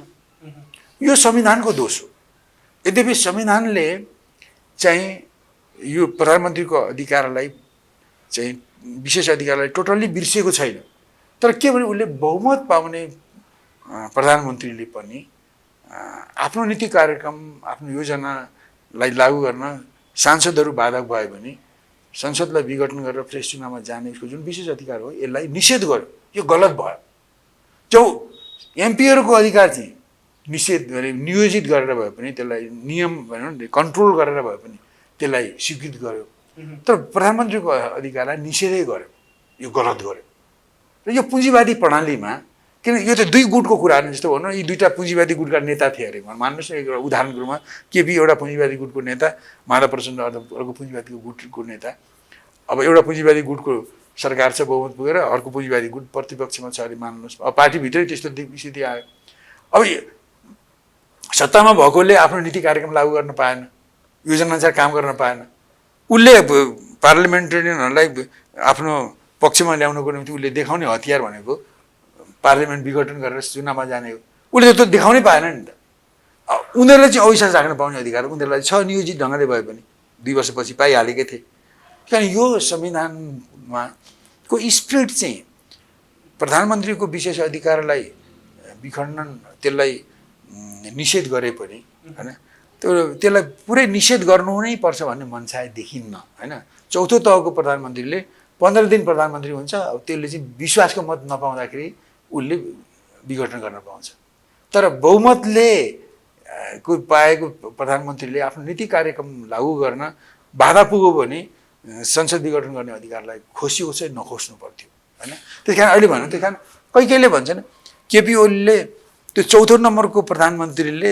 S3: यो संविधानको दोष हो। यद्यपि संविधानले चाहिँ यो प्रधानमन्त्रीको अधिकारलाई चाहिँ विशेष अधिकारलाई टोटल्ली बिर्सेको छैन। तर के भने उसले बहुमत पाउने प्रधानमन्त्रीले पनि आफ्नो नीति कार्यक्रम आफ्नो योजनालाई लागू गर्न सांसदहरू बाधक भयो भने संसदलाई विघटन गरेर फ्रेस चुनावमा जाने उसको जुन विशेष अधिकार हो यसलाई निषेध गर्यो। यो गलत भयो। जो एमपीहरूको अधिकार चाहिँ निषेध गरे, नियोजित गरेर भए पनि त्यसलाई नियम भनौँ न कन्ट्रोल गरेर भए पनि त्यसलाई स्वीकृत गर्यो। तर प्रधानमन्त्रीको अधिकारलाई निषेधै गर्यो। यो गलत गर्यो। र यो पुँजीवादी प्रणालीमा किन यो त 2 गुटको कुरा हो। जस्तो भनौँ यी 2टा पुँजीवादी गुटका नेता थिए अरे, मान्नुहोस् न एउटा उदाहरणको रूपमा केपी एउटा पुँजीवादी गुटको नेता, माधव प्रचण्ड अर्को पुँजीवादी गुटको नेता। अब एउटा पुँजीवादी गुटको सरकार छ बहुमत पुगेर, अर्को पुँजीवादी गुट प्रतिपक्षमा छ अरे मान्नुहोस्। अब पार्टीभित्रै त्यस्तो स्थिति आयो। अब सत्तामा भएकोले आफ्नो नीति कार्यक्रम लागू गर्न पाएन, योजनाअनुसार काम गर्न पाएन। उसले पार्लियामेन्टेरियनहरूलाई आफ्नो पक्षमा ल्याउनको निम्ति उसले देखाउने हतियार भनेको पार्लियामेन्ट विघटन गरेर चुनावमा जाने हो। उसले त देखाउनै पाएन नि त। उनीहरूलाई चाहिँ अविश्वास राख्न पाउने अधिकार उनीहरूलाई छ, नियोजित ढङ्गले भए पनि 2 वर्षपछि पाइहालेकै थिए। किनभने यो संविधानमा को स्पिरिट चाहिँ प्रधानमन्त्रीको विशेष अधिकारलाई विखण्डन त्यसलाई निषेध गरे पनि होइन, त्यसलाई पुरै निषेध गर्नु नै पर्छ भन्ने मनसाय देखिन्न होइन। चौथो तहको प्रधानमन्त्रीले 15 दिन प्रधानमन्त्री हुन्छ, अब त्यसले चाहिँ विश्वासको मत नपाउँदाखेरि उसले विघटन गर्न पाउँछ। तर बहुमतले पाएको प्रधानमन्त्रीले आफ्नो नीति कार्यक्रम लागू गर्न बाधा पुग्यो भने संसद विघटन गर्ने अधिकारलाई खोसिएको चाहिँ नखोस्नु पर्थ्यो होइन। त्यस कारण अहिले भनौँ, त्यस कारण कहिले भन्छन् केपी ओलीले त्यो चौथो नम्बरको प्रधानमन्त्रीले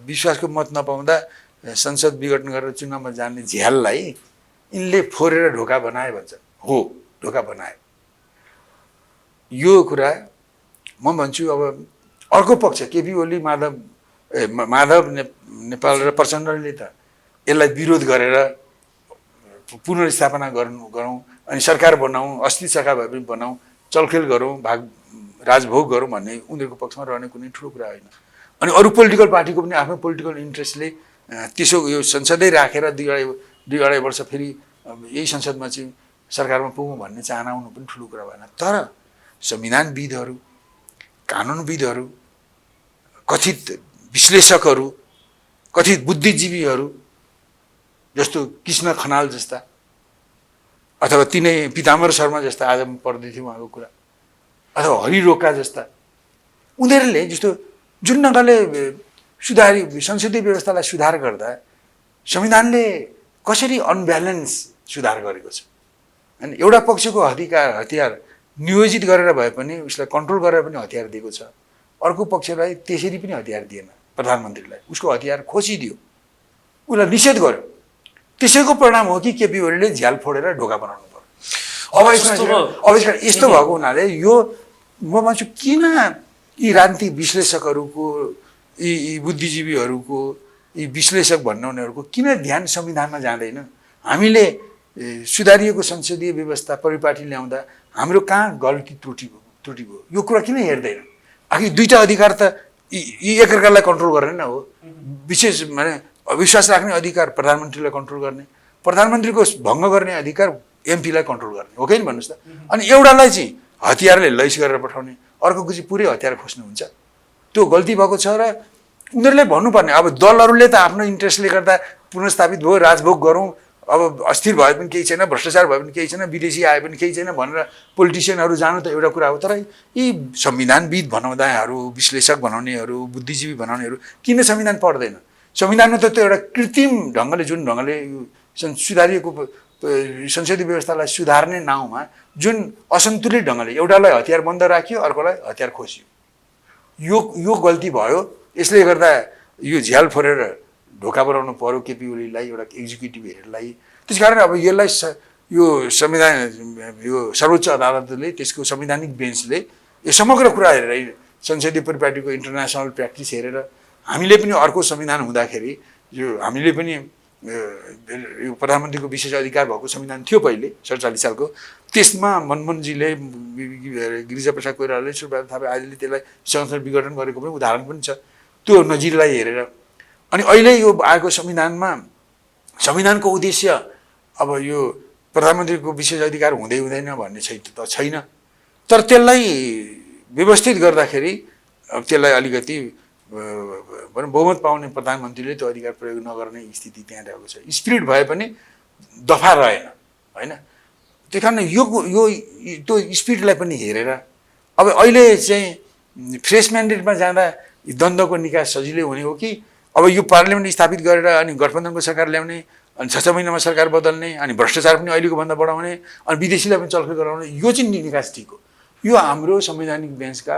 S3: विश्वासको मत नपाउँदा संसद विघटन गरेर चुनावमा जाने झ्याललाई यिनले फोरेर ढोका बनाए भन्छन्। हो, ढोका बनायो। यो कुरा म भन्छु। अब अर्को पक्ष केपी ओली माधव नेपाल र प्रचण्डले त यसलाई विरोध गरेर पुनर्स्थापना गरौँ अनि सरकार बनाऊँ, अस्थिर सरकार भए पनि बनाऊँ, चलखेल गरौँ, राजभोग गरौँ भन्ने उनीहरूको पक्षमा रहने कुनै ठुलो कुरा होइन। अनि अरू पोलिटिकल पार्टीको पनि आफ्नो पोलिटिकल इन्ट्रेस्टले त्यसो यो संसदै राखेर दुई अढाई वर्ष फेरि यही संसदमा चाहिँ सरकारमा पुगौँ भन्ने चाहना हुनु पनि ठुलो कुरा भएन। तर संविधानविदहरू, कानुनविदहरू, कथित विश्लेषकहरू, कथित बुद्धिजीवीहरू जस्तो कृष्ण खनाल जस्ता अथवा तिनै पीताम्बर शर्मा जस्ता आज म पढ्दै थिएँ उहाँको कुरा, अथवा हरि रोका जस्ता, उनीहरूले जस्तो जुन ढङ्गले संसदीय व्यवस्थालाई सुधार गर्दा संविधानले कसरी अनब्यालेन्स सुधार गरेको छ होइन। एउटा पक्षको हतियार नियोजित गरेर भए पनि उसलाई कन्ट्रोल गरेर पनि हतियार दिएको छ, अर्को पक्षलाई त्यसरी पनि हतियार दिएन। प्रधानमन्त्रीलाई उसको हतियार खोसिदियो, उसलाई निषेध गर्यो। त्यसैको परिणाम हो कि केपी ओलीले झ्याल फोडेर ढोका बनाउनु पर्यो। अब यसमा यस्तो भएको हुनाले यो म भन्छु किन यी राजनीतिक विश्लेषकहरूको, यी बुद्धिजीवीहरूको, यी विश्लेषक भन्नुहुनेहरूको किन ध्यान संविधानमा जाँदैन? हामीले सुधारिएको संसदीय व्यवस्था परिपाटी ल्याउँदा हाम्रो कहाँ गल्ती त्रुटि भयो यो कुरा किन हेर्दैन? आखिर दुईटा अधिकार त यी एकअर्कालाई कन्ट्रोल गर्ने न हो। विशेष माने अविश्वास राख्ने अधिकार प्रधानमन्त्रीलाई कन्ट्रोल गर्ने, प्रधानमन्त्रीको भङ्ग गर्ने अधिकार एमपीलाई कन्ट्रोल गर्ने हो कि भन्नुहोस् त। अनि एउटालाई चाहिँ हतियारले लैस गरेर पठाउने, अर्कोको चाहिँ पुरै हतियार खोज्नुहुन्छ। त्यो गल्ती भएको छ र उनीहरूले भन्नुपर्ने। अब दलहरूले त आफ्नो इन्ट्रेस्टले गर्दा पुनर्स्थापित भयो, राजभोग गरौँ, अब अस्थिर भए पनि केही छैन, भ्रष्टाचार भए पनि केही छैन, विदेशी आए पनि केही छैन भनेर पोलिटिसियनहरू जानु त एउटा कुरा हो। तर यी संविधानविद बनाउँदाहरू, विश्लेषक बनाउनेहरू, बुद्धिजीवी बनाउनेहरू किन संविधान पढ्दैन? संविधानमा त त्यो एउटा कृत्रिम ढङ्गले जुन ढङ्गले सुधारिएको संसदीय व्यवस्थालाई सुधार्ने नाउँमा जुन असन्तुलित ढङ्गले एउटालाई हतियार बन्द राख्यो, अर्कोलाई हतियार खोसियो, यो गल्ती भयो। यसले गर्दा यो झ्याल फोरेर ढोका बनाउनु पर्यो केपी ओलीलाई, एउटा एक्जिक्युटिभ हेडलाई। त्यसकारण अब यसलाई यो संविधान, यो सर्वोच्च अदालतले त्यसको संवैधानिक बेन्चले यो समग्र कुरा हेरेर, संसदीय परिपाटीको इन्टरनेसनल प्र्याक्टिस हेरेर हामीले पनि अर्को संविधान हुँदाखेरि यो हामीले पनि यो प्रधानमन्त्रीको विशेष अधिकार भएको संविधान थियो पहिले 47 सालको, त्यसमा मनमोहनजीले, गिरिजाप्रसाद कोइरालाले, सुरबहादुर थापा आदिले त्यसलाई संसद विघटन गरेको पनि उदाहरण पनि छ। त्यो नजिरलाई हेरेर अनि अहिले यो आएको संविधानमा संविधानको उद्देश्य अब यो प्रधानमन्त्रीको विशेष अधिकार हुँदै हुँदैन भन्ने छैन। तर त्यसलाई व्यवस्थित गर्दाखेरि त्यसलाई अलिकति बहुमत पाउने प्रधानमन्त्रीले त्यो अधिकार प्रयोग नगर्ने स्थिति त्यहाँ रहेको छ। स्पिरिट भए पनि दफा रहेन होइन। त्यही कारण यो त्यो स्पिरिटलाई पनि हेरेर अब अहिले चाहिँ फ्रेस म्यान्डेटमा जाँदा द्वन्द्वको निकास सजिलै हुने हो कि अब यो पार्लियामेन्ट स्थापित गरेर अनि गठबन्धनको सरकार ल्याउने, अनि 6 महिनामा सरकार बदल्ने, अनि भ्रष्टाचार पनि अहिलेको भन्दा बढाउने, अनि विदेशीलाई पनि चलखेल गराउने, यो चाहिँ निकास ठिक हो। यो हाम्रो संवैधानिक बेन्चका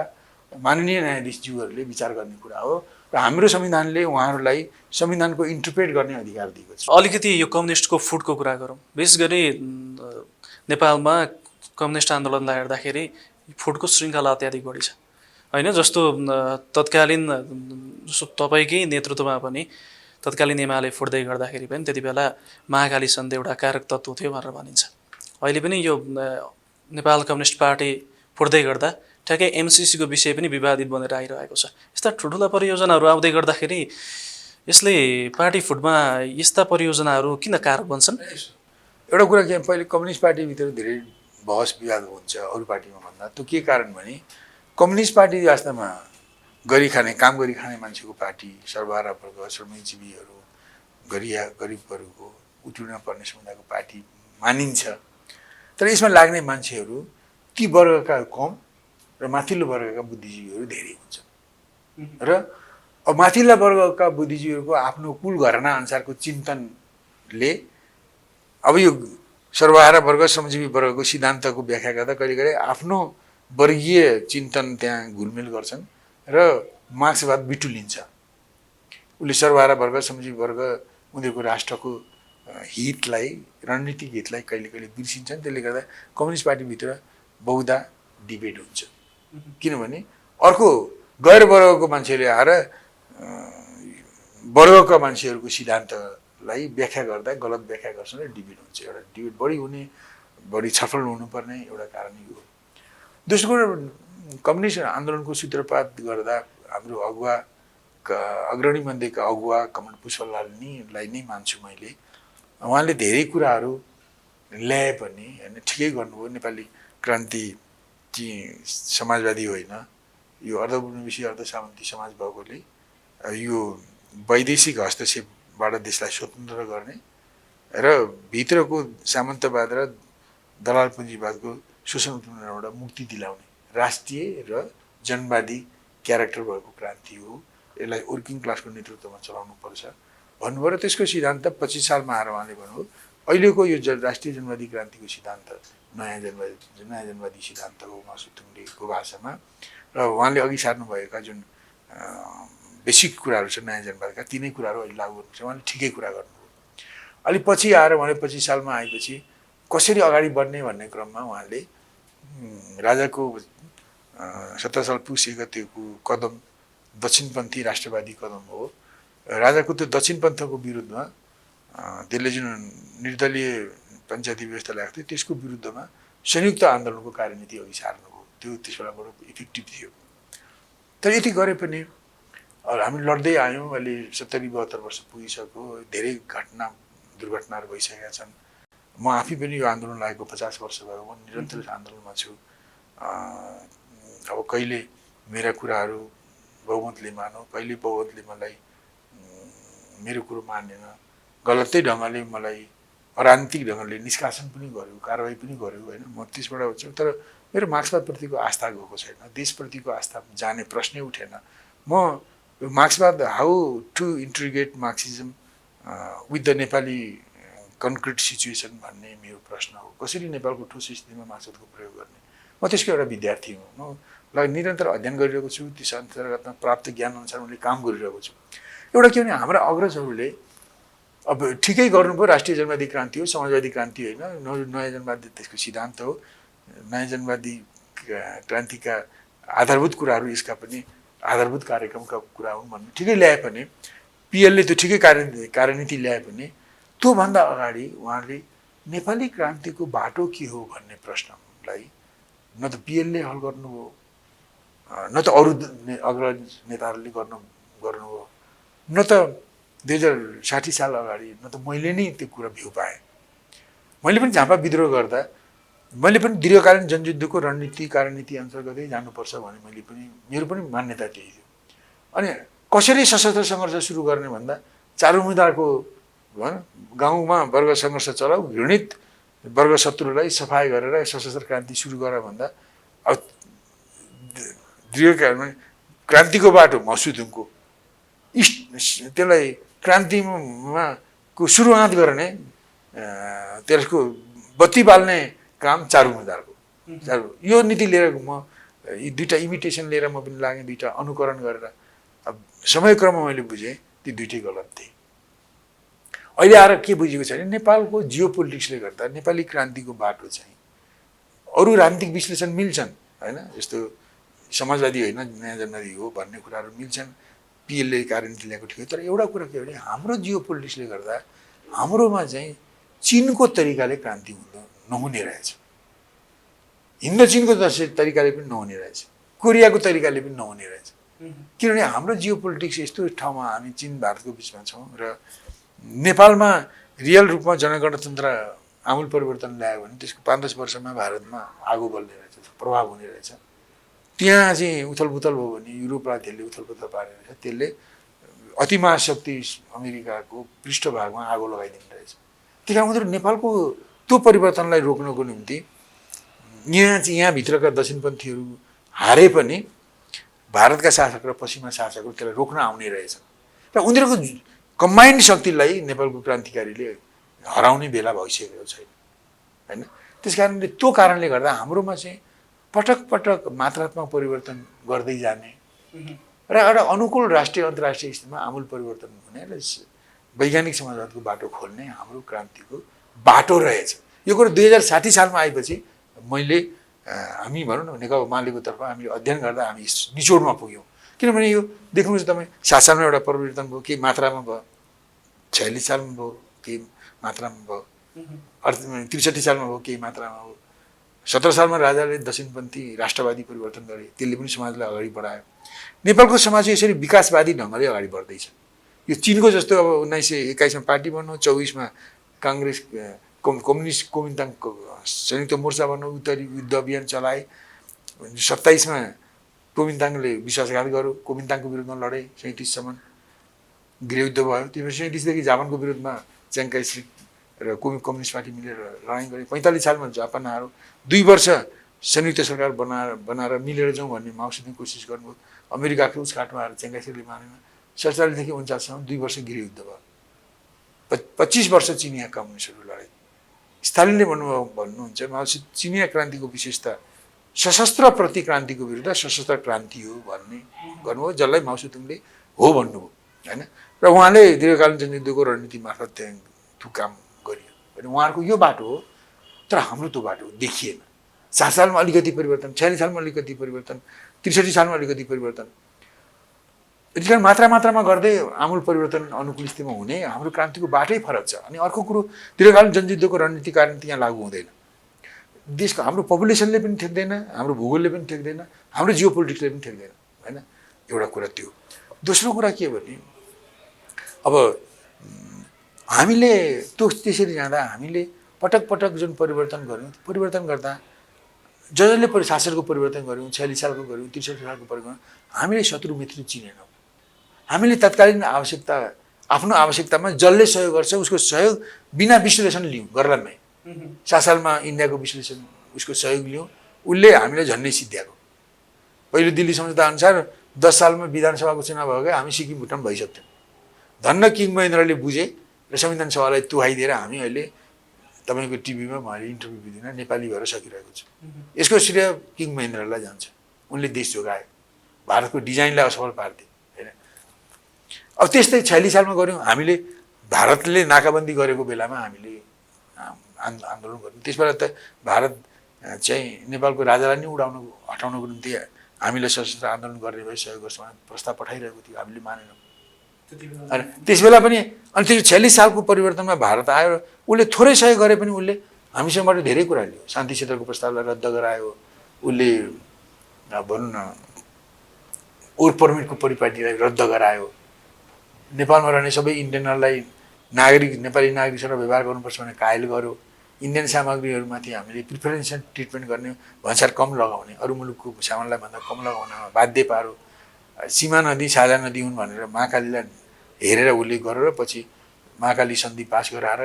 S3: माननीय न्यायाधीशज्यूहरूले विचार गर्ने कुरा हो र हाम्रो संविधानले उहाँहरूलाई संविधानको इन्टरप्रेट गर्ने अधिकार दिएको छ।
S2: अलिकति यो कम्युनिस्टको फुटको कुरा गरौँ। विशेष गरी नेपालमा कम्युनिस्ट आन्दोलनलाई हेर्दाखेरि फुटको श्रृङ्खला अत्याधिक बढी छ होइन। जस्तो तत्कालीन तपाईँकै नेतृत्वमा पनि तत्कालीन एमाले फुट्दै गर्दाखेरि पनि त्यति बेला महाकाली सन्धि एउटा कारक तत्त्व थियो भनेर भनिन्छ। अहिले पनि यो नेपाल कम्युनिस्ट पार्टी फुट्दै गर्दा ठ्याक्कै एमसिसीको विषय पनि विवादित बनेर आइरहेको छ। यस्ता ठुल्ठुला परियोजनाहरू आउँदै गर्दाखेरि यसले पार्टी फुटमा यस्ता परियोजनाहरू किन कारक बन्छन्?
S3: एउटा कुरा के, पहिले कम्युनिस्ट पार्टीभित्र धेरै बहस विवाद हुन्छ अरू पार्टीमा भन्दा। त्यो के कारण भने कम्युनिस्ट पार्टी वास्तवमा काम गरिखाने मान्छेको पार्टी, सर्वहारा वर्ग, श्रमजीवीहरू, गरिबहरूको उत्पीडन पर्ने समुदायको पार्टी मानिन्छ। तर यसमा लाग्ने मान्छेहरू ती वर्गका कम र माथिल्लो वर्गका बुद्धिजीवीहरू धेरै हुन्छन्। र अब माथिल्ला वर्गका बुद्धिजीवीहरूको आफ्नो कुल घराना अनुसारको चिन्तनले अब यो सर्वहारा वर्ग श्रमजीवी वर्गको सिद्धान्तको व्याख्या गर्दा कहिलेकाहीँ आफ्नो वर्गीय चिन्तन त्यहाँ घुलमिल गर्छन् र मार्क्सवाद बिटुलिन्छ। उसले सर्वहारा वर्ग श्रमजीवी वर्ग उनीहरूको राष्ट्रको हितलाई रणनीतिक हितलाई कहिले कहिले बिर्सिन्छन्। त्यसले गर्दा कम्युनिस्ट पार्टीभित्र बहुधा डिबेट हुन्छ, किनभने अर्को गैर वर्गको मान्छेले आएर वर्गका मान्छेहरूको सिद्धान्तलाई व्याख्या गर्दा गलत व्याख्या गर्छन् र डिबेट हुन्छ। एउटा डिबेट बढी हुने, बढी छलफल हुनुपर्ने एउटा कारण यो हो। दोस्रो कुरा, कम्युनिस्ट आन्दोलनको सूत्रपात गर्दा हाम्रो अगुवा अग्रणी मध्येका अगुवा कमल पुष्पलाललाई नै मान्छु मैले। उहाँले धेरै कुराहरू ल्याए पनि होइन, ठिकै गर्नुभयो। नेपाली क्रान्ति चाहिँ समाजवादी होइन, यो अर्धउपनिवेशी अर्धसामन्ती समाज भएकोले यो वैदेशिक हस्तक्षेपबाट देशलाई स्वतन्त्र गर्ने र भित्रको सामन्तवाद र दलाल पुँजीवादको शोषण उत्पीडनबाट मुक्ति दिलाउने राष्ट्रिय र जनवादी क्यारेक्टर भएको क्रान्ति हो। यसलाई वर्किङ क्लासको नेतृत्वमा चलाउनु पर्छ भन्नुभयो र त्यसको सिद्धान्त 25 सालमा आएर उहाँले भन्नुभयो अहिलेको यो राष्ट्रिय जनवादी क्रान्तिको सिद्धान्त नयाँ जनवादी सिद्धान्त हो मासु थुङ्गेको भाषामा। र उहाँले अघि सार्नुभएका जुन बेसिक कुराहरू छ नयाँ जनवादका, तिनै कुराहरू अहिले लागू गर्नुपर्छ। उहाँले ठिकै कुरा गर्नुभयो। अलि पछि आएर उहाँले 25 सालमा आएपछि कसरी अगाडि बढ्ने भन्ने क्रममा उहाँले राजाको 17 साल पुस 1 गतेको कदम दक्षिणपन्थी राष्ट्रवादी कदम हो। राजाको त्यो दक्षिणपन्थको विरुद्धमा त्यसले जुन निर्दलीय पञ्चायती व्यवस्था ल्याएको थियो त्यसको विरुद्धमा संयुक्त आन्दोलनको कार्यनीति अघि सार्नुभयो। त्यो त्यसबेला बडो इफेक्टिभ थियो। तर यति गरे पनि हामी लड्दै आयौँ। अहिले 70-72 वर्ष पुगिसक्यो। धेरै दुर्घटनाहरू भइसकेका छन्। म आफै पनि यो आन्दोलन लागेको 50 वर्ष भयो। म निरन्तर आन्दोलनमा छु। अब कहिले मेरा कुराहरू बहुमतले मानौ, कहिले बहुमतले मलाई मेरो कुरो मानेन, गलतै ढङ्गले मलाई अराजनीतिक ढङ्गले निष्कासन पनि गर्यो, कारवाही पनि गर्यो होइन। म त्यसबाट हुन्छ। तर मेरो मार्क्सवादप्रतिको आस्था गएको छैन, देशप्रतिको आस्था जाने प्रश्नै उठेन। म मार्क्सवाद how to integrate Marxism with the Nepali concrete situation भन्ने मेरो प्रश्न हो। कसरी नेपालको ठोस स्थितिमा मार्क्सवादको प्रयोग गर्ने। म त्यसको एउटा विद्यार्थी हुँ। म निरन्तर अध्ययन गरिरहेको छु। त्यस अन्तर्गतमा प्राप्त ज्ञान अनुसार मैले काम गरिरहेको छु। एउटा के भने हाम्रा अग्रजहरूले अब ठिकै गर्नुभयो। राष्ट्रिय जनवादी क्रान्ति हो, समाजवादी क्रान्ति होइन। नयाँ जनवादी त्यसको सिद्धान्त हो। नयाँ जनवादी क्रान्तिका आधारभूत कुराहरू यसका पनि आधारभूत कार्यक्रमका कुरा हुन् भन्ने ठिकै ल्याए पनि, पिएलले त्यो ठिकै कार्यनीति ल्याए पनि त्योभन्दा अगाडि उहाँले नेपाली क्रान्तिको बाटो के हो भन्ने प्रश्नलाई न त पिएलले हल गर्नुभयो, न त अरू अग्रज नेताहरूले गर्नुभयो, न त 2060 साल अगाडि, न त मैले नै त्यो कुरा भ्यू पाएँ। मैले पनि झापा विद्रोह गर्दा मैले पनि दीर्घकालीन जनयुद्धको रणनीति कार्यनीति अन्तर्गतै जानुपर्छ भने मेरो पनि मान्यता त्यही थियो। अनि कसरी सशस्त्र सङ्घर्ष सुरु गर्ने भन्दा चारुमुदाको गाउँमा वर्ग सङ्घर्ष चलाऊ, घृणित वर्ग शत्रुलाई सफाइ गरेर सशस्त्र क्रान्ति सुरु गर भन्दा अब दीर्घकालीन क्रान्तिको बाटो मसुदुङको त्यसलाई क्रान्तिमा को सुरुवात गर्ने त्यसको बत्ती बाल्ने काम चारुमुदारको। यो नीति लिएर म यी दुईटा इमिटेसन लिएर म पनि लागेँ, दुईटा अनुकरण गरेर। अब समयक्रममा मैले बुझेँ ती दुईटै गलत थिए। अहिले आएर के बुझेको छ भने नेपालको जियो पोलिटिक्सले गर्दा नेपाली क्रान्तिको बाटो चाहिँ अरू राजनीतिक विश्लेषण मिल्छन् होइन, यस्तो समाजवादी होइन नयाँ जनवादी हो भन्ने कुराहरू मिल्छन्, पिएलले कार्यनीति ल्याएको ठिक। तर एउटा कुरा के भने हाम्रो जियो पोलिटिक्सले गर्दा हाम्रोमा चाहिँ चिनको तरिकाले क्रान्ति नहुने रहेछ, हिन्दू चिनको तरिकाले पनि नहुने रहेछ, कोरियाको तरिकाले पनि नहुने रहेछ। किनभने हाम्रो जियो पोलिटिक्स यस्तो ठाउँमा हामी चिन भारतको बिचमा छौँ र नेपालमा रियल रूपमा जनगणतन्त्र आमूल परिवर्तन ल्यायो भने त्यसको 5-10 वर्षमा भारतमा आगो बल्ने रहेछ, प्रभाव हुने रहेछ। त्यहाँ चाहिँ उथलपुथल भयो भने युरोपलाई त्यसले उथलपुथल पार्ने रहेछ, त्यसले अतिमहाशक्ति अमेरिकाको पृष्ठभागमा आगो लगाइदिने रहेछ। त्यही कारण उनीहरू नेपालको त्यो परिवर्तनलाई रोक्नको निम्ति यहाँभित्रका दक्षिणपन्थीहरू हारे पनि भारतका शासक र पश्चिमका शासकहरू त्यसलाई रोक्न आउने रहेछन् र उनीहरूको कम्बाइन्ड शक्तिलाई नेपालको क्रान्तिकारीले हराउने बेला भइसकेको छैन हैन। त्यसकारणले त्यो कारणले गर्दा हाम्रोमा चाहिँ पटक पटक मात्रात्मक परिवर्तन गर्दै जाने र एउटा अनुकूल राष्ट्रिय अन्तर्राष्ट्रिय स्थितिमा आमूल परिवर्तन हुने र वैज्ञानिक समाजवादको बाटो खोल्ने हाम्रो क्रान्तिको बाटो रहेछ। यो कुरो 2060 सालमा आएपछि मैले हामी भनौँ न नेकपा मालेको तर्फ हामीले अध्ययन गर्दा हामी निचोडमा पुग्यौँ। किनभने यो देख्नुहोस् तपाईँ 7 सालमा एउटा परिवर्तन भयो, केही मात्रामा भयो, 46 सालमा भयो, केही मात्रामा भयो, 63 सालमा भयो, केही मात्रामा भयो, 17 सालमा राजाले दक्षिणपन्थी राष्ट्रवादी परिवर्तन गरे, त्यसले पनि समाजलाई अगाडि बढायो। नेपालको समाज यसरी विकासवादी ढङ्गले अगाडि बढ्दैछ। यो चिनको जस्तो अब 1921 पार्टी बन्नु, 24 काङ्ग्रेस कम्युनिस्ट कोमिन्ताङको संयुक्त मोर्चा बन्नु, उत्तरी युद्ध अभियान चलाए, 27 कोमिन्ताङले विश्वासघात गर्यो, कोमिन्ताङको विरुद्धमा लडे, 37 सम्म गृहयुद्ध भयो। त्यसपछि 37देखि जापानको विरुद्धमा च्याङ्काइस्री र कम्युनिस्ट पार्टी मिलेर लडाइँ गरे। 45 सालमा जापान हारो, 2 वर्ष संयुक्त सरकार बनाएर मिलेर जाउँ भन्ने माओवादीले कोसिस गर्नुभयो। अमेरिकाको उसकाटमा आएर च्याङ्काइस्रीले मानेन। 47देखि 49सम्म 2 वर्ष गृहयुद्ध भयो। 25 वर्ष चिनिया कम्युनिस्टहरू लडे। स्टालिनले भन्नुहुन्छ माओवादी चिनिया क्रान्तिको विशेषता सशस्त्र प्रतिक्रान्तिको विरुद्ध सशस्त्र क्रान्ति हो भन्ने गर्नुभयो, जसलाई माओवादीले हो भन्नुभयो हैन। र उहाँले दीर्घकालीन जनयुद्धको रणनीति मार्फत त्यो काम गरियो भने उहाँहरूको यो बाटो हो। तर हाम्रो त्यो बाटो देखिएन। 7 सालमा अलिकति परिवर्तन, 46 सालमा अलिकति परिवर्तन, 63 सालमा अलिकति परिवर्तन, यसरी मात्रामा गर्दै आमूल परिवर्तन अनुकूल स्थितिमा हुने हाम्रो क्रान्तिको बाटै फरक छ। अनि अर्को कुरो दीर्घकालीन जनयुद्धको रणनीति कारण यहाँ लागू हुँदैन। देशको हाम्रो पपुलेसनले पनि ठेक्दैन, हाम्रो भूगोलले पनि ठेक्दैन, हाम्रो जियो पोलिटिक्सले पनि ठेक्दैन हैन। एउटा कुरा त्यो। दोस्रो कुरा के भने अब हामीले त्यसरी जाँदा हामीले पटक पटक जुन परिवर्तन गऱ्यौँ, परिवर्तन गर्दा जसले शासनको परिवर्तन गऱ्यौँ, 46 सालको गऱ्यौँ, 63 सालको परिवर्तन, हामीले शत्रु मित्र चिनेनौँ। हामीले तत्कालीन आवश्यकता आफ्नो आवश्यकतामा जसले सहयोग गर्छ उसको सहयोग बिना विश्लेषण लियौँ गर्लनमै। 7 सालमा इन्डियाको विश्लेषण उसको सहयोग लियौँ, उसले हामीलाई झन्डै सिद्ध्याएको। पहिलो दिल्ली सम्झौता अनुसार 10 सालमा विधानसभाको चुनाव भयो, हामी सिक्किम भुटान भइसक्थ्यौँ। धन्न किङ महेन्द्रले बुझे र संविधान सभालाई तुहाइदिएर हामी अहिले तपाईँको टिभीमा मैले इन्टरभ्यू दिँदा नेपाली भएर सकिरहेको छु। यसको श्रेय किङ महेन्द्रलाई जान्छ। उनले देश जोगाए, भारतको डिजाइनलाई असफल पारिदिए हैन। अब त्यस्तै 46 सालमा गऱ्यौँ हामीले। भारतले नाकाबन्दी गरेको बेलामा हामीले आन्दोलन गऱ्यौँ। त्यसबाट त भारत चाहिँ नेपालको राजालाई नै हटाउनको निम्ति हामीले सशस्त्र आन्दोलन गर्ने भए सहयोग गर्छ भनेर प्रस्ताव पठाइरहेको थियो, हामीले मानेनौँ। अनि त्यसबेला पनि अनि त्यो 46 सालको परिवर्तनमा भारत आयो, उसले थोरै सहयोग गरे पनि उसले हामीसँगबाट धेरै कुरा लियो। शान्ति क्षेत्रको प्रस्तावलाई रद्द गरायो, उसले भनौँ न ओर पर्मिटको परिपाटीलाई रद्द गरायो, नेपालमा रहने सबै इन्डियनहरूलाई नेपाली नागरिकसँग व्यवहार गर्नुपर्छ भनेर कायल गर्यो, इन्डियन सामग्रीहरूमाथि हामीले प्रिफरेन्सियल ट्रिटमेन्ट गर्ने, भन्सार कम लगाउने, अरू मुलुकको सामानलाई भन्दा कम लगाउनमा बाध्य पारो, सीमा नदी साझा नदी हुन् भनेर महाकालीलाई हेरेर उसले गरेर पछि महाकाली सन्धि पास गराएर